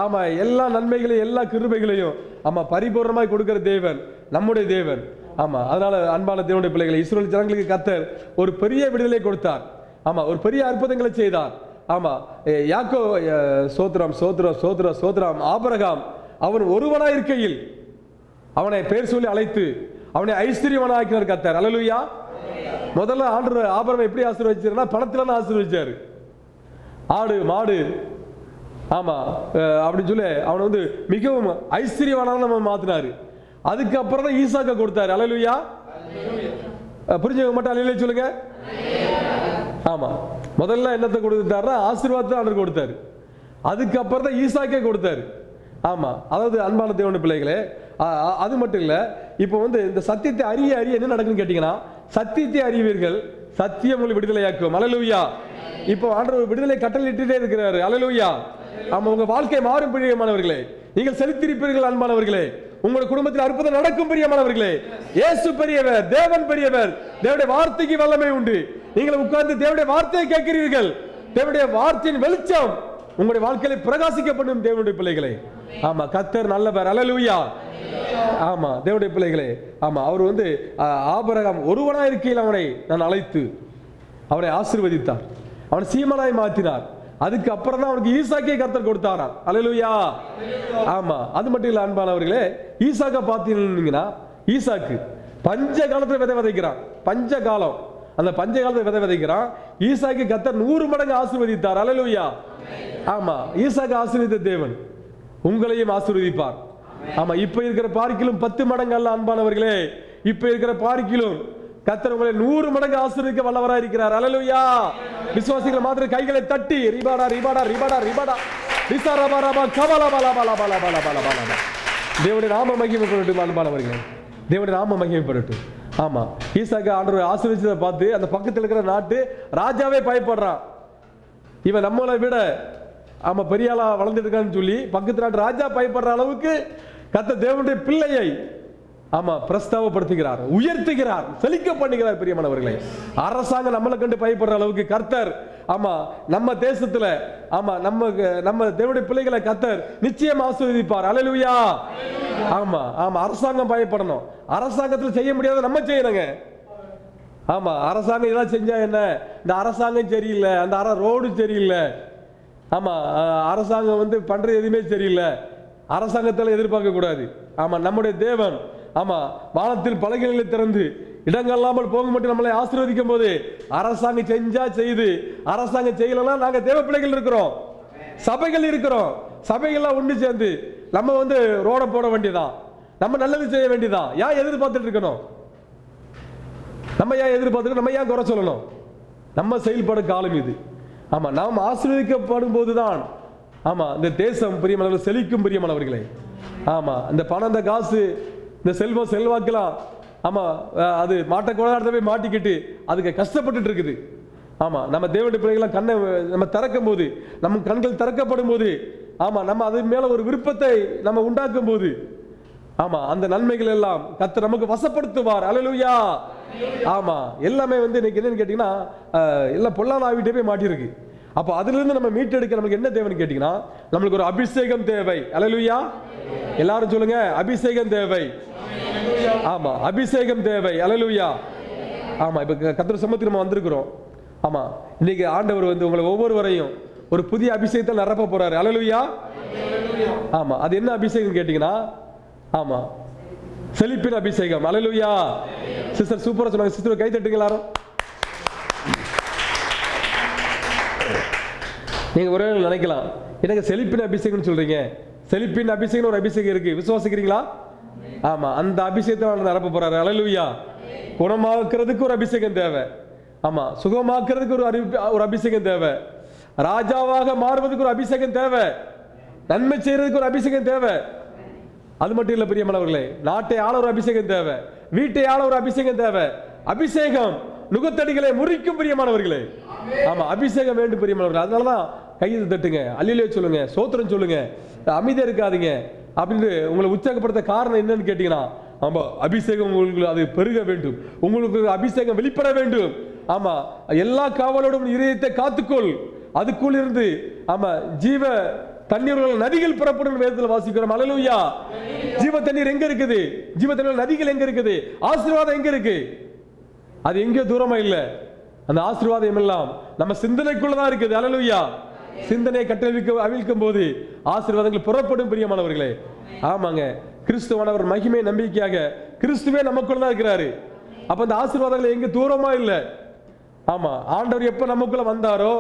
ஆமா, எல்லா நன்மைகளையும் எல்லா கிருபைகளையும் ஆமா பரிபூர்ணமாய் கொடுக்கிற தேவன் நம்முடைய தேவன். ஆமா, அதனால அன்பான தேவனுடைய பிள்ளைகளை, இஸ்ரவேல் ஜனங்களுக்கு கர்த்தர் ஒரு பெரிய விடுதலை கொடுத்தார். ஆமா, ஒரு பெரிய அற்புதங்களை செய்தார். ஆமா, யாக்கோ சோத்ரம் சோத்ரம் சோத்ரம் சோத்ரம் ஆபிரகாம் அவன் ஒருவனாய் இருக்கையில் அவனை பேர் சொல்லி அழைத்து அவனை ஐஸ்வர்யவனாக்கினார் கர்த்தர். அல்லேலூயா. முதல்ல ஆண்டவர் ஆபிரகாமை எப்படி ஆசீர்வதிச்சாருன்னா பணத்துல தான் ஆசீர்வதிச்சாரு. ஆடு மாடு ஆமா அப்படின்னு சொல்லி அவனை மிகவும் ஐஸ்வர்யவானாக நம்ம மாத்தினாரு. அதுக்கப்புறம் தான் ஈசாக்க கொடுத்தாரு. அல்லேலூயா. புரிஞ்சுக்க மாட்டா? அல்லேலூயா சொல்லுங்க. ஆமா, முதல்ல என்னத்தை கொடுத்தாருன்னா ஆசீர்வாதத்தை ஆண்டவர் கொடுத்தாரு. அதுக்கப்புறம் தான் ஈசாக்கே கொடுத்தாரு. ஆமா, அதாவது அன்பான தேவனுடைய பிள்ளைகளே, அது மட்டும் இல்ல, இப்போ இந்த சத்தியத்தை அறிய அறிய என்ன நடக்குன்னு கேட்டீங்கன்னா, சத்தியத்தை அறிவீர்கள், சத்தியம் உங்களை விடுதலையாக்கும். அல்லேலூயா. இப்போ ஆண்டவர் விடுதலை கட்டளையிட்டே இருக்கிறாரு. அல்லேலூயா. ஆமா, உங்க வாழ்க்கை மாறும் பிரியமானவர்களே, நீங்கள் செலுத்திருப்பீர்கள். அன்பானவர்களே, உங்களுடைய குடும்பத்தில் அற்புதம் நடக்கும் பிரியமானவர்களே. இயேசு பெரியவர், தேவன் பெரியவர், தேவனுடைய வார்த்தைக்கு வல்லமை உண்டு. நீங்கள் உட்கார்ந்து தேவனுடைய வார்த்தையை கேட்கிறீர்கள். தேவனுடைய வார்த்தையின் வெளிச்சம் உங்களுடைய வாழ்க்கையில பிரகாசிக்கப்படும். தேவனுடைய பிள்ளைகளே, ஆமா, கர்த்தர் நல்லவர். அல்லேலூயா. ஆமா, தேவனுடைய பிள்ளைகளே, ஆமா, அவர் ஆபிரகாம் ஒருவனா இருக்கையில் அவனை நான் அழைத்து அவனை ஆசீர்வதித்தார், அவனை சீமனாய் மாற்றினார். அதுக்கு அப்புறம் தான் அவனுக்கு ஈசாக்கே கர்த்தர் கொடுத்தாராம். அல்லேலூயா. ஆமா, அது மட்டும் இல்ல அன்பானவர்களே, ஈசாக்க பார்த்தீங்கன்னா ஈசாக்கு பஞ்ச காலத்துல விதை விதைக்கிறான். பஞ்ச காலம், அந்த பஞ்ச காலத்துல விதை விதைக்கிறான். ஈசாக்கு கர்த்தர் 100 மடங்கு ஆசீர்வதித்தார். அல்லேலூயா. ஆமா, ஈசாக்கு ஆசீர்வதித்த தேவன் உங்களையும் ஆசீர்வதிப்பார். ஆமா, இப்ப இருக்கிற பார்க்கிலும் 10 மடங்கு அல்ல அன்பானவர்களே, இப்ப இருக்கிற பார்க்கிலும் கர்த்தர் உங்களை 100 மடங்கு ஆசீர்வதிக்க வல்லவராய் இருக்கிறார். அல்லேலூயா. விசுவாசிகள் மாத்திரம் கைகளை தட்டி ரிபாடா ரிபாடா ரிபாடா ரிபாடா ரிசாரபா ரபா கபலா பலா பலா பலா பலா பலா பலா. தேவனுடைய நாம மகிமைப்படட்டும் அன்பானவர்களே, தேவனுடைய நாம மகிமைப்படட்டும். ஆமா, ஈசாக்கு ஆண்டவர் ஆசீர்வதிச்சதை பார்த்து அந்த பக்கத்தில் இருக்கிற நாட்டு ராஜாவே பயப்படுறான். இவன் நம்மளை விட ஆமா பெரிய ஆளா வளர்ந்துட்டு இருக்கான்னு சொல்லி பக்கத்து நாட்டு ராஜா பயப்படுற அளவுக்கு கர்த்தர் தேவனுடைய பிள்ளையை ஆமா பிரஸ்தாபப்படுத்துகிறார், உயர்த்துகிறார், செழிக்க பண்ணுகிறார். பிரியமானவர்களே, அரசாங்கம் நம்மளை கண்டு பயப்படுற அளவுக்கு கர்த்தர் ஆமா நம்ம தேசத்துல ஆமா நம்ம தேவனுடைய பிள்ளைகளை கர்த்தர் நிச்சயம் ஆசீர்வதிப்பார். அல்லேலூயா. ஆமா ஆமா, அரசாங்கம் பயப்படணும். அரசாங்கத்தில் செய்ய முடியாத நம்ம செய்யணுங்க. ஆமா, அரசாங்கம் இதெல்லாம் செஞ்சா என்ன, இந்த அரசாங்கம் சரியில்லை, அந்த ரோடு சரியில்லை, ஆமா அரசாங்கம் பண்றது எதுவுமே சரியில்லை, அரசாங்கத்தில் எதிர்பார்க்க கூடாது. ஆமா, நம்முடைய தேவன் ஆமா வானத்தில் பலகைகளை திறந்து இடங்கள்லாமல் போக மட்டும் நம்மளை ஆசீர்வதிக்கும் போது அரசாங்கம் செஞ்சா செய்து, அரசாங்கம் செய்யலாம், நாங்க தேவ பிள்ளைகள் இருக்கிறோம், சபைகள் இருக்கிறோம், சபைகள்லாம் ஒன்று சேர்ந்து நம்ம ரோட போட வேண்டியதான், நம்ம நல்லது செய்ய வேண்டியதான். ஏன் எதிர்பார்த்துட்டு இருக்கணும்? நம்ம ஏன் எதிர்பார்த்துட்டு நம்ம ஏன் குறை சொல்லணும்? நம்ம செயல்பட காலம் இது. ஆமா, நாம் ஆசீர்வதிக்கப்படும் போதுதான் ஆமா இந்த தேசம் பிரியமானவர்கள் செழிக்கும் பிரியமானவர்களே. ஆமா, இந்த பணம், இந்த காசு, இந்த செல்வம், செல்வாக்கலாம் ஆமா அது மாட்டக்கூடாத போய் மாட்டிக்கிட்டு அதுக்கு கஷ்டப்பட்டுட்டு இருக்குது. ஆமா, நம்ம தேவனுடைய பிள்ளைகளை கண்ணை நம்ம திறக்கும் போது, நம்ம கண்கள் திறக்கப்படும் போது, ஆமா நம்ம அது மேல ஒரு விருப்பத்தை நம்ம உண்டாக்கும் போது, ஆமா அந்த நன்மைகள் எல்லாம் கர்த்தர் நமக்கு வசப்படுத்துவார். அல்லேலூயா. ஆமா, எல்லாமே இன்னைக்கு என்னன்னு கேட்டீங்கன்னா எல்லாம் பொல்லாத ஆவிட்டே போய் மாட்டிருக்கு. அப்போ அதுல இருந்து நம்ம மீட்டெடுக்க நமக்கு என்ன தேவைன்னு கேட்டீங்கன்னா, நம்மளுக்கு ஒரு அபிஷேகம் தேவை. அல்லேலூயா. எல்லாரும் சொல்லுங்க, அபிஷேகம் தேவை. ஆமா, அபிஷேகம் தேவை. அல்லேலூயா. ஆமா, இப்ப கர்த்தர் சமூகத்துக்கு நம்ம வந்திருக்கிறோம். ஆமா, இன்னைக்கு ஆண்டவர் உங்களை ஒவ்வொருவரையும் ஒரு புதிய அபிஷேகத்தை நிரப்ப போறாரு. அல்லேலூயா. ஆமா, அது என்ன அபிஷேகம் கேட்டீங்கன்னா, ஆமா செழிப்பின் அபிஷேகம். அல்லேலூயா. சிஸ்டர் சூப்பரா சொன்னாங்க. சிஸ்டர் கை தட்டுங்க எல்லாரும். நீங்க ஒரே நினைக்கலாம், எனக்கு செழிப்பின் அபிஷேகம் சொல்றீங்க. செழிப்பின் அபிஷேகம் ஒரு அபிஷேகம் இருக்கு, விசுவாசிக்கிறீங்களா? ஆமா, அந்த அபிஷேகத்தை நிரப்ப போறாரு. அல்லேலூயா. குணமாக்குறதுக்கு ஒரு அபிஷேகம் தேவை. ஆமா, சுகமாக்குறதுக்கு ஒரு அபிஷேகம் தேவை. ராஜாவாக மாறுவதற்கு ஒரு அபிஷேகம் தேவை. நன்மை செய்யறதுக்கு ஒரு அபிஷேகம் தேவை. அது மட்டும் இல்ல பிரியமானவர்களே, நாட்டை ஆள ஒரு அபிஷேகம் தேவை. வீட்டை ஆள ஒரு அபிஷேகம் தேவை. அபிஷேகம் நுகத்தடிகளை முறிக்கும் பிரியமானவர்களே. ஆமா, அபிஷேகம் வேண்டும் பிரியமானவர்களே. அதனாலதான் கையை தட்டுங்க, அல்லேலூயா சொல்லுங்க, சோத்திரம் சொல்லுங்க, அமைதியா இருக்காதீங்க அப்படின்னு உங்களை உற்சாகப்படுத்த காரணம் என்னன்னு கேட்டீங்கன்னா, ஆமா அபிஷேகம் உங்களுக்கு அது பெருக வேண்டும், உங்களுக்கு அபிஷேகம் வெளிப்பட வேண்டும். ஆமா, எல்லா காவலோடும் இதயத்தை காத்துக்கொள், அதுக்குள் இருந்து ஆமா ஜீவ தண்ணீர்கள் நதிகள் புறப்படும் வேதத்தில் வாசிக்கிறோம். அல்லேலூயா. ஜீவ தண்ணீர் எங்க இருக்குது? ஜீவ தண்ணீர் நதிகள் எங்க இருக்குது? ஆசீர்வாதம் எங்க இருக்கு? அது எங்கேயோ தூரமா இல்ல. அந்த ஆசீர்வாதம் எல்லாம் நம்ம சிந்தனைக்குள்ளதான் இருக்குது. அல்லேலூயா. சிந்தனையை அவிழ்க்கும் போது ஆசீர்வாதங்கள் புறப்படும் பிரியமானவர்களே. ஆமாங்க, கிறிஸ்துவானவர் மகிமை நம்பிக்கையாக கிறிஸ்துவே நமக்குள்ள தான் இருக்கிறாரு. அப்ப அந்த ஆசீர்வாதங்கள் எங்க தூரமா இல்ல. ஆமா, ஆண்டவர் எப்ப நமக்குள்ள வந்தாரோ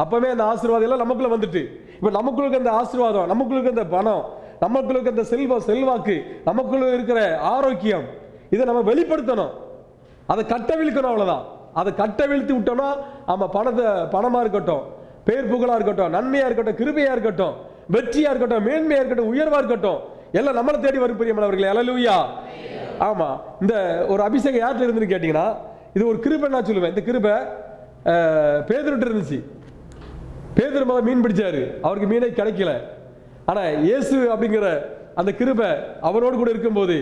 அப்பவே அந்த ஆசீர்வாதம் எல்லாம் நமக்குள்ள வந்துட்டு, இப்ப நமக்குள்ள அந்த ஆசீர்வாதம், நமக்குள்ள அந்த பணம், நமக்குள்ள அந்த செல்வம், செல்வாக்கு, நமக்குள்ள இருக்கிற ஆரோக்கியம், இதை நம்ம வெளிப்படுத்தணும். அதை கட்டவிழ்க்கணும். அவ்வளவுதான். அதை கட்டவிழ்த்து விட்டோம்னா ஆமா பணமா இருக்கட்டும், பேர் புகழா இருக்கட்டும், நன்மையா இருக்கட்டும், கிருபையா இருக்கட்டும், வெற்றியா இருக்கட்டும், மேன்மையா இருக்கட்டும், உயர்வா இருக்கட்டும், எல்லாம் நம்மளை தேடி வரும் பிரியமானவர்களே. அல்லேலூயா. ஆமா, இந்த ஒரு அபிஷேகம் யார்கிட்ட இருந்துன்னு கேட்டீங்கன்னா, இது ஒரு கிருபை நான் சொல்லுவேன். இந்த கிருபை பேதுருட்ட இருந்துச்சு. பேதுரு முதல்ல மீன் பிடிச்சாரு, அவருக்கு மீனே கிடைக்கல. ஆனா இயேசு அப்படிங்கிற அந்த கிருபை அவரோடு கூட இருக்கும்போது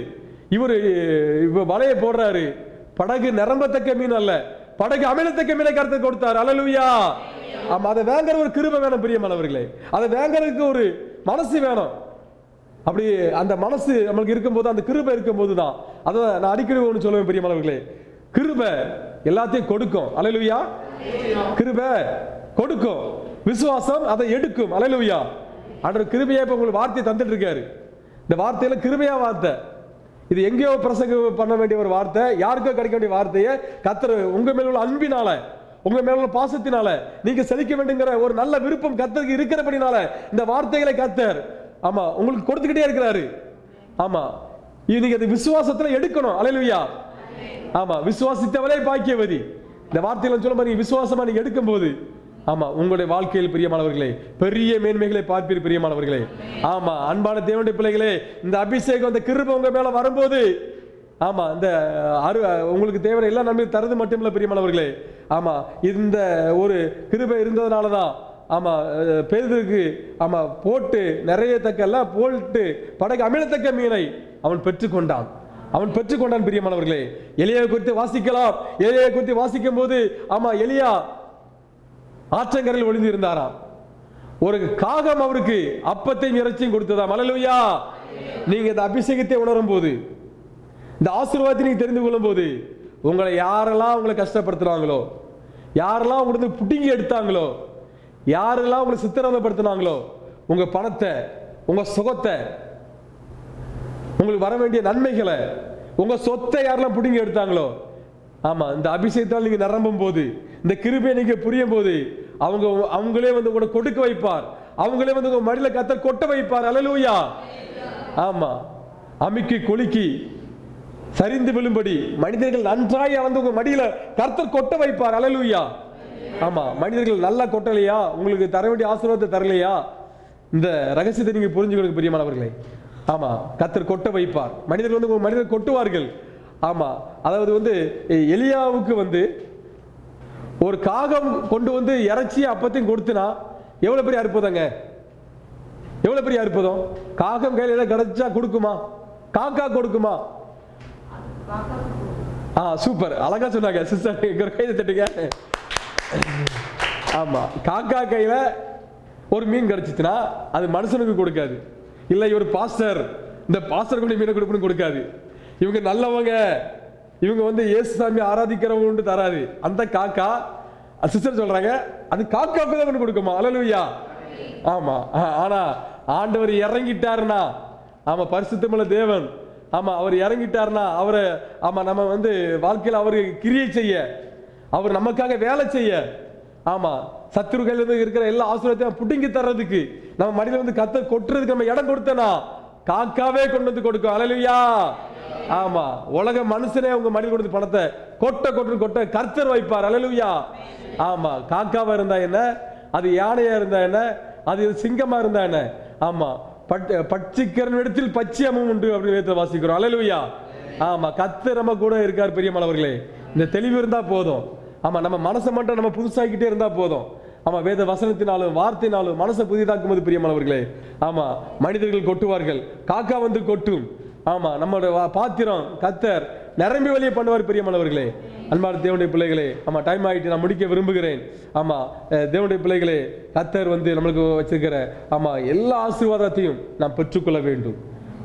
இவரு வலையை போடுறாரு. படகு நிரம்பத்தக்க மீன் அல்ல, படகு அமிலத்தக்க மீனை கருத்து கொடுத்தார். அல்லேலூயா. ஆமா, அதை வேங்கிற ஒரு கிருபை வேணும் பிரியமானவர்களே. அதை வேங்கிறதுக்கு ஒரு மனசு வேணும். அப்படி அந்த மனசு நம்மளுக்கு இருக்கும்போது, அந்த கிருபை இருக்கும்போது தான், அதை நான் அடிக்கடி ஒன்று சொல்லுவேன் பிரியமானவர்களே, கிருபை எல்லாத்தையும் கொடுக்கும். அல்லேலூயா. கிருபை கொடுக்கும், விசுவாசம் அதை எடுக்கும். அல்லேலூயா. ஆண்டவர் கிருபையா இப்ப உங்களுக்கு வார்த்தையை தந்துட்டு இருக்காரு. இந்த வார்த்தையில கிருபையா வார்த்தை, இது எங்கேயோ பிரசங்கம் பண்ண வேண்டிய ஒரு வார்த்தை, யாருக்கோ கிடைக்க வேண்டிய வார்த்தையை கர்த்தர் உங்க மேல உள்ள அன்பினால, உங்க மேல உள்ள பாசத்தினால நீங்க செழிக்க வேண்டுங்கிற ஒரு நல்ல விருப்பம் கர்த்தருக்கு இருக்கிறபடினால இந்த வார்த்தைகளை கர்த்தர் ஆமா உங்களுக்கு கொடுத்துக்கிட்டே இருக்கிறாரு. ஆமா, நீங்க அது விசுவாசத்துல எடுக்கணும். அல்லேலூயா. ஆமா, விசுவாசித்தவளே பாக்கியவதி. இந்த வார்த்தைகளை சொல்ல மாதிரி விசுவாசமா நீங்க எடுக்கும் போது ஆமா உங்களுடைய வாழ்க்கையில் பிரியமானவர்களே பெரிய மேன்மைகளை பார்ப்பீர் பிரியமானவர்களே. ஆமா, அன்பான தேவனுடைய பிள்ளைகளே, இந்த அபிஷேகம், இந்த கிருபை உங்க மேல வரும்போது ஆமா இந்த உங்களுக்கு தேவையான எல்லா நன்மையும் தருது மட்டுமில்ல பிரியமானவர்களே. ஆமா, இந்த ஒரு கிருபை இருந்ததுனாலதான் ஆமா பேதுருக்கு ஆமா போட்டு நிறைய தக்கெல்லாம் போட்டு படகு அமிழத்தக்க மீனை அவன் பெற்றுக்கொண்டான். அவன் பெற்றுக்கொண்டான் பிரியமானவர்களே. எலியாவை குறித்து வாசிக்கலாம். எலியாவை குறித்து வாசிக்கும் போது ஆமா எலியா ஆற்றங்கரையில் ஒளிந்து இருந்தாராம். ஒரு காகம் அவருக்கு அப்பத்தையும் இறைச்சியும் கொடுத்ததாம். அல்லேலூயா. நீங்க இந்த அபிஷேகத்தை உணரும் போது, இந்த ஆசீர்வாதத்தை நீங்க தெரிந்து கொள்ளும் போது, உங்களை யாரெல்லாம் உங்களை கஷ்டப்படுத்துறாங்களோ, யாரெல்லாம் உங்களுக்கு புட்டிங்கி எடுத்தாங்களோ, யாரெல்லாம் உங்களை சித்திரவதைப்படுத்தினாங்களோ, உங்க பணத்தை, உங்க சுகத்தை, உங்களுக்கு வர வேண்டிய நன்மைகளை, உங்க சொத்தை யாரெல்லாம் புடிங்கி எடுத்தாங்களோ, ஆமா இந்த அபிஷேகத்தால் நீங்க நிரம்பும் போது, இந்த கிருபையை நீங்க புரியும் போது அவங்களே உங்களை கொடுக்க வைப்பார். அவங்களே உங்க மடியில கர்த்தர் கொட்ட வைப்பார். அல்லேலூயா. ஆமா, அமுக்கி கொலுக்கி சரிந்து விழும்படி மனிதர்கள் நன்றாய் அளந்து உங்க மடியில கர்த்தர் கொட்ட வைப்பார். அல்லேலூயா. ஆமா, மனிதர்கள் நல்லா கொட்டலையா, உங்களுக்கு தர வேண்டிய ஆசீர்வாதத்தை தரலையா, இந்த ரகசியத்தை நீங்க புரிஞ்சுக்கொள்ளுங்க பிரியமானவர்களே. ஆமா, கர்த்தர் கொட்ட வைப்பார். மனிதர்கள் வந்து மனிதர்கள் கொட்டுவார்கள். ஆமா, அதாவது வந்து எலியாவுக்கு வந்து ஒரு காகம் கொண்டு வந்து இறைச்சி அப்பத்தையும் கொடுத்துனா எவ்வளவு பெரிய அற்புதங்க, எவ்வளவு பெரிய அற்புதம். காகம் கையில் ஏதாவது கிடைச்சா கொடுக்குமா? காக்கா கொடுக்குமா? சூப்பர், அழகா சொன்னாங்க சிஸ்டர், கையை தட்டுங்க. ஆமா, காக்கா கையில ஒரு மீன் கிடைச்சிச்சுன்னா அது மனுஷனுக்கு கொடுக்காது. இல்ல இவர் பாஸ்டர், இந்த பாஸ்டர் கூட மீனை கொடுக்கணும் கொடுக்காது. இவங்க நல்லவங்க, இவங்க வந்து இயேசு சாமி ஆராதிக்கிறவங்க தராது. அந்த காக்கா சிஸ்டர் சொல்றாங்க அது காக்காக்கு தான் கொடுக்குமா? அல்லேலூயா. ஆமா, ஆனா ஆண்டவர் இறங்கிட்டாருன்னா, ஆமா பரிசுத்தமுள்ள தேவன், ஆமா அவர் இறங்கிட்டாருன்னா அவரை, ஆமா நம்ம வந்து வாழ்க்கையில் அவரு கிரியை செய்ய, அவர் நமக்காக வேலை செய்ய, ஆமா சத்துருக்கையில இருந்து இருக்கிற எல்லா ஆசீர்வாதத்தையும் புடுங்கி தர்றதுக்கு நம்ம மடியில வந்து கர்த்தர் கொட்டுறதுக்கு நம்ம இடம் கொடுத்தனா காக்காவே கொண்டு வந்து கொடுக்கும். அல்லேலூயா. ஆமா, உலக மனுஷனே உங்க மடியில் கொடுத்து பணத்தை கொட்ட கர்த்தர் வைப்பார். அல்லேலூயா. ஆமா, காக்காவா இருந்தா என்ன, அது யானையா இருந்தா என்ன, அது சிங்கமா இருந்தா என்ன, ஆமா பட்சிக்கிற இடத்தில் பச்சையமும் உண்டு அப்படின்னு வாசிக்கிறோம். அல்லேலூயா. ஆமா, கர்த்தர் நம்ம கூட இருக்கார். பெரியமானவர்களே, இந்த தெளிவு இருந்தா போதும். ஆமா, நம்ம மனசை மட்டும் நம்ம புதுசாக்கிட்டே இருந்தா போதும். ஆமா, வேத வசனத்தினாலும் வார்த்தையினாலும் மனசை புதிதாக்கும் போது பிரியமானவர்களே, ஆமா மனிதர்கள் கொட்டுவார்கள், காக்கா வந்து கொட்டும். ஆமா, நம்மளுடைய பாத்திரம் கர்த்தர் நிரம்பி வழியே பண்ணுவார். பிரியமானவர்களே, அன்பான தேவனுடைய பிள்ளைகளே, ஆமா டைம் ஆகிட்டு நான் முடிக்க விரும்புகிறேன். ஆமா தேவனுடைய பிள்ளைகளே, கர்த்தர் வந்து நம்மளுக்கு வச்சிருக்கிற ஆமா எல்லா ஆசீர்வாதத்தையும் நாம் பெற்றுக்கொள்ள வேண்டும்,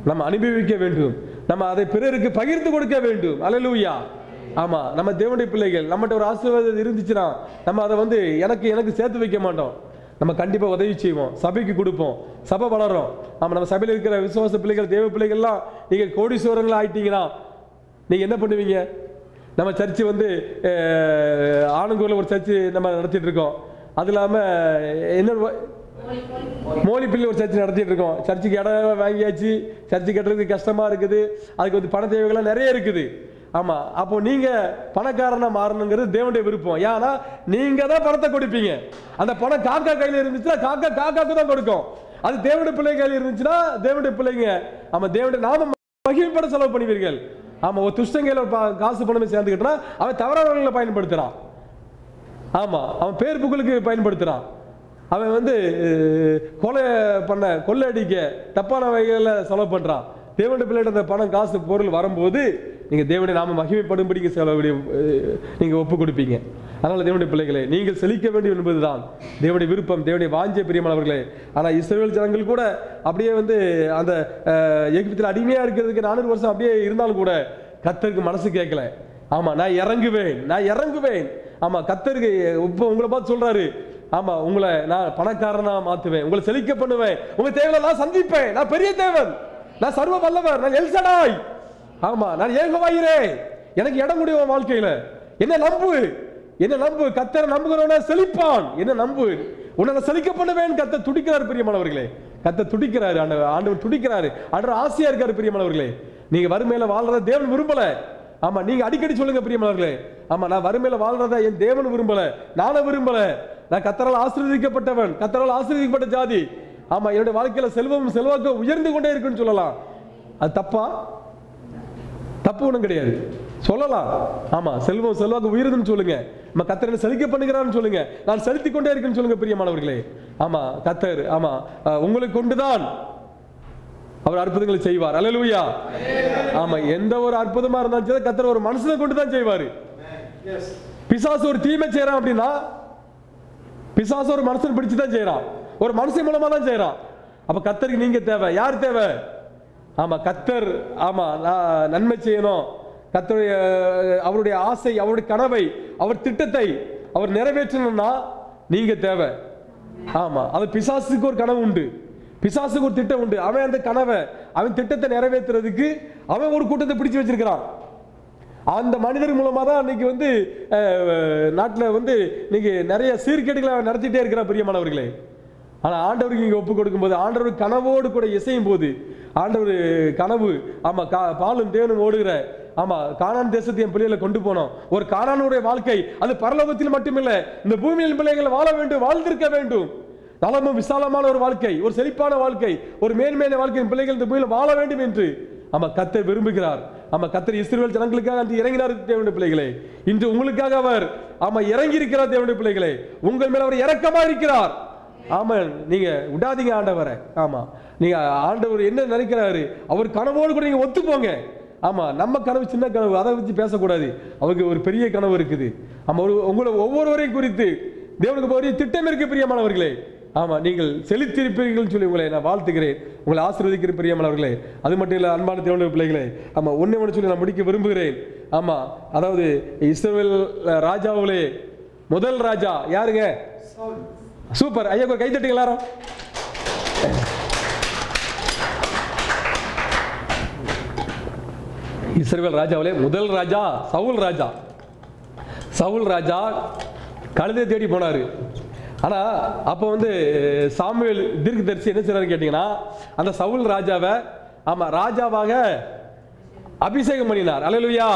நம்ம அனுபவிக்க வேண்டும், நம்ம அதை பிறருக்கு பகிர்ந்து கொடுக்க வேண்டும். அல்லேலூயா. ஆமா, நம்ம தேவனுடைய பிள்ளைகள், நம்மகிட்ட ஒரு ஆசீர்வாதம் இருந்துச்சுன்னா நம்ம அதை வந்து எனக்கு சேர்த்து வைக்க மாட்டோம். நம்ம கண்டிப்பா உதவி செய்வோம், சபைக்கு கொடுப்போம், சபை வளரும். ஆமா, நம்ம சபையில் இருக்கிற விசுவாச பிள்ளைகள், தேவ பிள்ளைகள்லாம் நீங்க கோடீஸ்வரங்களா ஆயிட்டீங்கன்னா நீங்க என்ன பண்ணுவீங்க? நம்ம சர்ச்சு வந்து ஆனங்கூர்ல ஒரு சர்ச்சு நம்ம நடத்திட்டு இருக்கோம். அது இல்லாம என்ன மோலிப்பிள்ளி ஒரு சர்ச்சு நடத்திட்டு இருக்கோம். சர்ச்சுக்கு இடம் வாங்கியாச்சு, சர்ச்சு கட்டுறதுக்கு கஷ்டமா இருக்குது, அதுக்கு வந்து பண தேவைகள்லாம் நிறைய இருக்குது. ஆமா, அப்போ நீங்க பணக்காரனா மாறணுங்கிறது தேவனுடைய விருப்பம். ஏன்னா நீங்க தான் பணத்தை கொடுப்பீங்க. அந்த பணம் காக்கா கையில இருந்துச்சுன்னா காக்காக்கு தான் கொடுக்கும். அது தேவனுடைய பிள்ளை கையில் இருந்துச்சுன்னா தேவனுடைய பிள்ளைங்க ஆமா தேவனுடைய நாம மகிமைப்பட செலவு பண்ணுவீர்கள். ஆமா, ஒரு துஷ்டங்கையில காசு பணமே சேர்ந்துக்கிட்டா அவன் தவறானவர்களை பயன்படுத்துறான். ஆமா, அவன் பேர் புகழுக்கு பயன்படுத்துறான். அவன் வந்து கொள்ளை அடிக்க தப்பான வகைகளில் செலவு பண்றான். தேவனுடைய பிள்ளைகிட்ட அந்த பணம் காசு பொருள் வரும்போது நீங்க தேவனுடைய நாம மகிமைப்படும்படி நீங்க ஒப்பு கொடுப்பீங்க. அதனால தேவனுடைய பிள்ளைகளே, நீங்கள் செழிக்க வேண்டும் என்பதுதான் தேவனுடைய விருப்பம், தேவனுடைய வாஞ்சை. பிரியமானவர்களே, ஆனா இஸ்ரவேல் ஜனங்கள் கூட அப்படியே வந்து அந்த எகிப்தில் அடிமையா இருக்கிறதுக்கு 400 வருஷம் அப்படியே இருந்தாலும் கூட கர்த்தருக்கு மனசு கேட்கல. ஆமா, நான் இறங்குவேன். ஆமா, கர்த்தருக்கு இப்போ உங்களை பார்த்து சொல்றாரு, ஆமா உங்களை நான் பணக்காரனா மாத்துவேன், உங்களை செழிக்க பண்ணுவேன், உங்க தேவையை நான் சந்திப்பேன், நான் பெரிய தேவன், நான் சர்வ வல்லவர், நான் எல்சடாய், ஆமா நான் யெகோவாயிரே, எனக்கு இடம் கொடு உன் வாழ்க்கையில, என்ன நம்பு, கர்த்தரை நம்புகிறவன செழிப்பான், என்ன நம்பு, உன்னை செழிக்க பண்ணுவேன். கர்த்தர் துடிக்கிறார். பிரியமானவர்களே, கர்த்தர் துடிக்கிறாரு, ஆண்டவர் துடிக்கிறாரு, ஆண்டவர் ஆசையா இருக்காரு. பிரியமானவர்களே, நீங்க வறுமையில வாழ்றத தேவன் விரும்பல. ஆமா, நீங்க அடிக்கடி சொல்லுங்க பிரியமானவர்களே, ஆமா நான் வறுமையில வாழ்றத என் தேவன் விரும்பல, நானும் விரும்பல. நான் கர்த்தரால் ஆசீர்வதிக்கப்பட்டவன், கர்த்தரால் ஆசீர்வதிக்கப்பட்ட ஜாதி. ஆமா, என்னுடைய வாழ்க்கையில செல்வம் செல்வாக்கு உயர்ந்து கொண்டே இருக்குன்னு சொல்லலாம். அது தப்பு ஒண்ணும் கிடையாது, சொல்லலாம். ஆமா, செல்வம் செல்வாக்கு உயருதுன்னு சொல்லுங்க, நம்ம கர்த்தரை செழிக்க பண்ணுகிறான்னு சொல்லுங்க, நான் செலுத்திக் கொண்டே இருக்குன்னு சொல்லுங்க பிரியமானவர்களே. ஆமா, கர்த்தர் ஆமா உங்களுக்கு கொண்டுதான் அவர் அற்புதங்களை செய்வார். அல்லேலூயா. ஆமா, எந்த ஒரு அற்புதமா இருந்தாலும் கர்த்தர் ஒரு மனுஷனை கொண்டு தான் செய்வாரு. பிசாசு ஒரு தீமை செய்யறான் அப்படின்னா பிசாசு ஒரு மனுஷன் பிடிச்சுதான் செய்யறான், ஒரு மனுஷன் மூலமா தான் செய்யறான். அப்ப கர்த்தருக்கு நீங்க தேவை, யார் தேவை? ஆமா, கர்த்தர் ஆமா நன்மை செய்யணும், கர்த்தருடைய அவருடைய ஆசை, அவருடைய கனவை, அவர் திட்டத்தை அவர் நிறைவேற்றணும்னா நீங்க தேவை. ஆமா, அது பிசாசுக்கு ஒரு கனவு உண்டு, பிசாசுக்கு ஒரு திட்டம் உண்டு. அவன் அந்த கனவை, அவன் திட்டத்தை நிறைவேற்றுறதுக்கு அவன் ஒரு கூட்டத்தை பிடிச்சு வச்சிருக்கிறான். அந்த மனிதர் மூலமா தான் இன்னைக்கு வந்து நாட்டில் வந்து இன்னைக்கு நிறைய சீர்கேடுகளை நடத்திட்டே இருக்கிறான் பிரியமானவர்களே. ஆனா ஆண்டவருக்கு நீங்க ஒப்பு கொடுக்கும் போது, ஆண்டவர் கனவோடு கூட இசையும் போது, ஆண்டவர் கனவு ஆமா பாலும் தேனும் ஓடுகிற ஆமா கானான் தேசத்தை என் பிள்ளைகளை கொண்டு போனோம். ஒரு கானானுடைய வாழ்க்கை அது பரலோகத்தில் மட்டுமில்லை, இந்த பூமியில் பிள்ளைகள் வாழ வேண்டும், வாழ்ந்திருக்க வேண்டும். நலமும் விசாலமான ஒரு வாழ்க்கை, ஒரு செழிப்பான வாழ்க்கை, ஒரு மேன்மையான வாழ்க்கை பிள்ளைகள் இந்த பூமியில் வாழ வேண்டும் என்று கர்த்தர் விரும்புகிறார். கர்த்தர் இஸ்ரவேல் ஜனங்களுக்காக அன்று இறங்கினார். தேவனுடைய பிள்ளைகளே, இன்று உங்களுக்காக அவர் இறங்கி இருக்கிறார். தேவனுடைய பிள்ளைகளே, உங்கள் மேல அவர் இரக்கமா இருக்கிறார். ஆமாம், நீங்க விடாதீங்க ஆண்டவரை. ஆமா, நீங்க ஆண்டவர் என்ன நினைக்கிறாரு, அவர் கனவோடு கூட நீங்க ஒத்து போங்க. ஆமா, நம்ம கனவு சின்ன கனவு, அதை வச்சு பேசக்கூடாது. அவருக்கு ஒரு பெரிய கனவு இருக்குது. ஆமா, உங்களை ஒவ்வொருவரையும் குறித்து தேவனுக்கு ஒரு திட்டம் இருக்கு பிரியமானவர்களே. ஆமா, நீங்கள் செழித்திருப்பீர்கள் சொல்லி உங்களை நான் வாழ்த்துகிறேன், உங்களை ஆசீர்வதிக்கிற பிரியமானவர்களே. அது மட்டும் இல்ல அன்பான தேவனுடைய பிள்ளைகளே, ஆமா ஒண்ணு சொல்லி நான் முடிக்க விரும்புகிறேன். ஆமா, அதாவது இஸ்ரவேல் ராஜாவுகளே முதல் ராஜா யாருங்க? சூப்பர், ஐயா கை தட்டுங்க எல்லாரும். இஸ்ரவேல் ராஜாவிலே முதல் ராஜா சவுல் ராஜா. சவுல் ராஜா கழுதை தேடி போனாரு. ஆனா அப்ப சாமுவேல் தீர்க்கதரிசி என்ன செய்றாரு கேட்டீங்கன்னா, அந்த சவுல் ராஜாவை ராஜாவாக அபிஷேகம் பண்ணினார். அல்லேலூயா.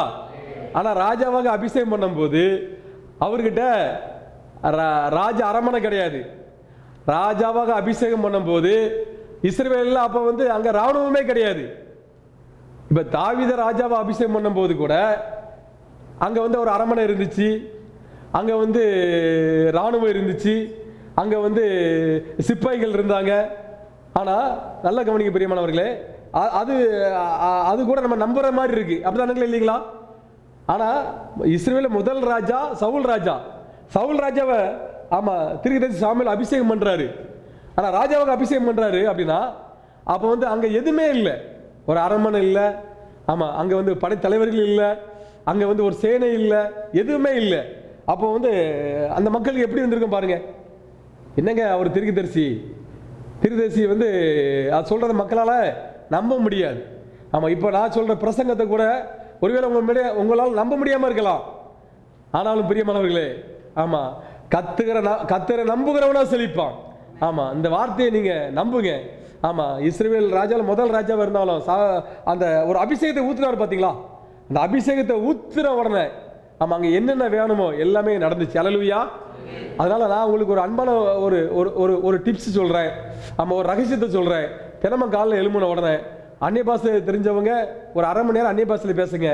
ஆனா ராஜாவாக அபிஷேகம் பண்ணும்போது அவர்கிட்ட ராஜ அரமனை கிடையாது. ராஜாவாக அபிஷேகம் பண்ணும்போது இஸ்ரவேல்ல அப்ப அங்க ராணுவமே கிடையாது. இப்ப தாவீத ராஜாவை அபிஷேகம் பண்ணும்போது கூட அங்க ஒரு அரமனை இருந்துச்சு, அங்க ராணுவம் இருந்துச்சு, அங்க சிப்பாய்கள் இருந்தாங்க. ஆனா நல்ல கவனிக்க பிரியமானவர்களே, அது கூட நம்ம நம்புற மாதிரி இருக்கு, அப்படிதான் இல்லைங்களா? ஆனா இஸ்ரவேல் முதல் ராஜா சவுல் ராஜா. சவுல் ராஜாவை தீர்க்கதரிசி சாமுவேல் அபிஷேகம் பண்றாரு. ஆனா ராஜாவுக்கு அபிஷேகம் பண்றாரு அப்படின்னா அப்ப அங்க எதுவுமே இல்லை, ஒரு அரண்மனை இல்லை, ஆமா அங்க படைத்தலைவர்கள் இல்லை, அங்க ஒரு சேனை இல்லை, எதுவுமே இல்லை. அப்போ அந்த மக்களுக்கு எப்படி இருந்திருக்கும் பாருங்க. என்னங்க அவர் தீர்க்கதரிசி அது சொல்றத மக்களால நம்ப முடியாது. ஆமா, இப்போ நான் சொல்ற பிரசங்கத்தை கூட ஒருவேளை உங்களால் நம்ப முடியாம இருக்கலாம். ஆனாலும் பிரியமானவர்களே, ஆமா கத்தரை நம்புகிறவனா செழிப்பான். ஆமா, இந்த வார்த்தையை நீங்க நம்புங்க. ஆமா, இஸ்ரவேல் ராஜால முதல் ராஜாவா இருந்தாலும் அந்த ஒரு அபிஷேகத்தை ஊத்துனாரு பாத்தீங்களா? அந்த அபிஷேகத்தை ஊத்துற உடனே ஆமா அங்க என்னென்ன வேணுமோ எல்லாமே நடந்துச்சு. அல்லேலூயா. அதனால நான் உங்களுக்கு ஒரு அன்பான ஒரு டிப்ஸ் சொல்றேன். ஆமா, ஒரு ரகசியத்தை சொல்றேன். தினமும் காலைல எழும்புன உடனே அந்நிய பாஷை தெரிஞ்சவங்க ஒரு அரை மணி நேரம் அந்நிய பாஷையில பேசுங்க.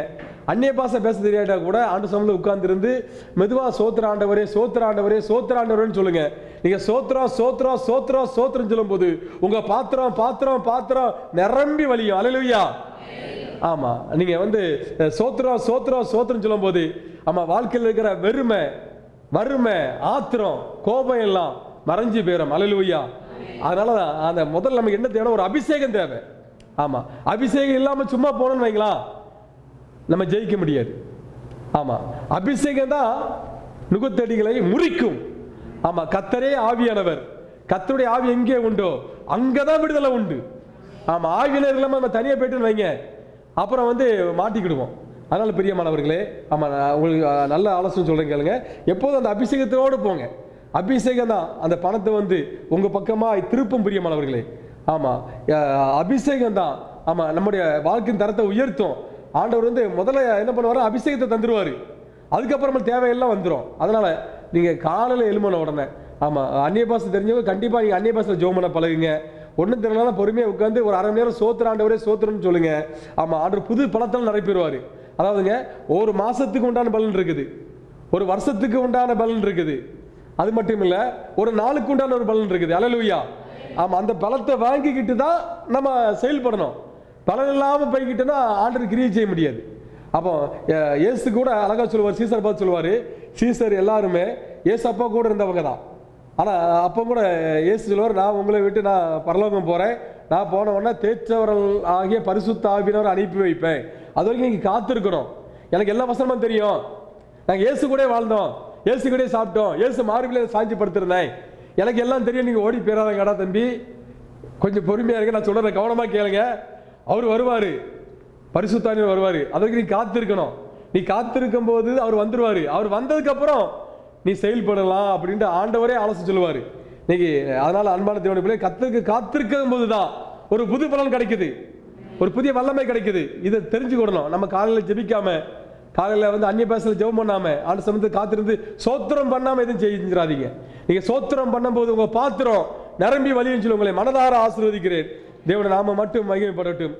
அந்நிய பாஷை பேச தெரியாட்டா கூட ஆண்டு சமூகத்தில் உட்கார்ந்து இருந்து மெதுவா சோத்திர ஆண்டவரே சோத்திர ஆண்டவரே சோத்திர ஆண்டவரேன்னு சொல்லுங்க. நீங்க சோத்திரம் சோத்திரம் சோத்திரம் சோத்திரம் சொல்லும் போது உங்க பாத்திரம் பாத்திரம் பாத்திரம் நிரம்பி வழியும். அல்லேலூயா. ஆமா, நீங்க சோத்திரம் சோத்திரம் சோத்திரம் சொல்லும் போது ஆமா வாழ்க்கையில் இருக்கிற வெறுமை வறுமை ஆத்திரம் கோபம் எல்லாம் மறைஞ்சு போயிடும். அல்லேலூயா. அதனால அந்த முதல்ல நமக்கு என்ன தேவை? ஒரு அபிஷேகம் தேவை. ஆமா, அபிஷேகம் இல்லாம சும்மா போனோம்னு வைங்களா, நம்ம ஜெயிக்க முடியாது. ஆமா, அபிஷேகம் தான் நுகத்தடிகளை முறிக்கும். ஆமா, கர்த்தரே ஆவியானவர். கர்த்தருடைய ஆவி எங்கே உண்டோ அங்கதான் விடுதலை உண்டு. ஆமா, ஆவியினர் இல்லாம நம்ம தனியா போயிட்டு வைங்க, அப்புறம் மாட்டிக்கிடுவோம். அதனால பிரியமானவர்களே, ஆமா உங்களுக்கு நல்ல ஆலோசனை சொல்றேன் கேளுங்க. எப்போதும் அந்த அபிஷேகத்தோடு போங்க. அபிஷேகம் தான் அந்த பணத்தை உங்க பக்கமா திருப்பும் பிரியமானவர்களே. ஆமா, அபிஷேகம் தான் ஆமா நம்முடைய வாழ்க்கையின் தரத்தை உயர்த்தும். ஆண்டவர் முதல்ல என்ன பண்ணுவாரு? அபிஷேகத்தை தந்துருவாரு, அதுக்கப்புறமா தேவையெல்லாம் வந்துடும். அதனால நீங்க காலையில எழும்பின உடனே ஆமா அந்நிய பாஷை தெரிஞ்சவங்க கண்டிப்பா நீங்க அந்நிய பாஷை ஜெபம் பண்ண பழகுங்க. ஒன்றும் தெரியலனா பொறுமையா உட்காந்து ஒரு அரை மணி நேரம் சோத்திர ஆண்டவரே சோத்திரன்னு சொல்லுங்க. ஆமா, ஆண்டவர் புது பலத்தால் நிரப்பிடுவாரு. அதாவதுங்க ஒரு மாசத்துக்கு உண்டான பலன் இருக்குது, ஒரு வருஷத்துக்கு உண்டான பலன் இருக்குது, அது மட்டும் இல்ல ஒரு நாளுக்கு உண்டான ஒரு பலன் இருக்குது. அல்லேலூயா. ஆமா, அந்த பலத்தை வாங்கிக்கிட்டு தான் நம்ம செயல்படணும். பலன் இல்லாம போய்கிட்டோன்னா ஆண்டவர் கிரியை செய்ய முடியாது. அப்போ இயேசு கூட அழகா சொல்லுவார், சீசர் பார்த்து சொல்லுவாரு, சீசர் எல்லாருமே இயேசு அப்பா கூட இருந்தவங்க தான். ஆனா அப்போ கூட இயேசு சொல்லுவார், நான் உங்களை விட்டு நான் பரலோகம் போறேன், நான் போன உடனே தேற்றவர்கள் ஆகிய பரிசுத்த ஆவியினர் அனுப்பி வைப்பேன், அது வரைக்கும் நீங்க காத்திருக்கணும். எனக்கு எல்லா வசனமும் தெரியும், நாங்க இயேசு கூட வாழ்ந்தோம், இயேசு கூட சாப்பிட்டோம், இயேசு மார்பிலே சாஞ்சி படுத்திருந்தேன், எனக்கு எல்லாம் தெரியும், நீங்க ஓடி போயிடாதங்கடா தம்பி, கொஞ்சம் பொறுமையா இருக்க, நான் சொல்றேன் கவனமா கேளுங்க. அவர் வருவாரு, பரிசுத்தாவியானவர் வருவாரு, அதற்கு நீ காத்திருக்கணும். நீ காத்திருக்கும் போது அவர் வந்துருவாரு. அவர் வந்ததுக்கு அப்புறம் நீ செயல்படலாம் அப்படின்ட்டு ஆண்டவரே ஆலோசனை சொல்லுவாரு. இன்னைக்கு அதனால அன்பான தேவனுடைய பிள்ளை கத்திற்கு காத்திருக்கும் போதுதான் ஒரு புது பலன் கிடைக்குது, ஒரு புதிய வல்லமை கிடைக்குது. இதை தெரிஞ்சுக்கிடணும். நம்ம காலையில் ஜெபிக்காம, காலையில் வந்து அந்நிய பாஷையில் ஜெபம் பண்ணாம, ஆண்டு சமயத்தில் காத்திருந்து சோத்திரம் பண்ணாம எதுவும் செஞ்சிடாதீங்க. நீங்க சோத்திரம் பண்ணும்போது உங்க பாத்திரம் நிரம்பி வழியும் சொல்லி உங்களை மனதார ஆசீர்வதிக்கிறேன். தேவனுடைய நாமம் மட்டும் மகிமைப்படட்டும்.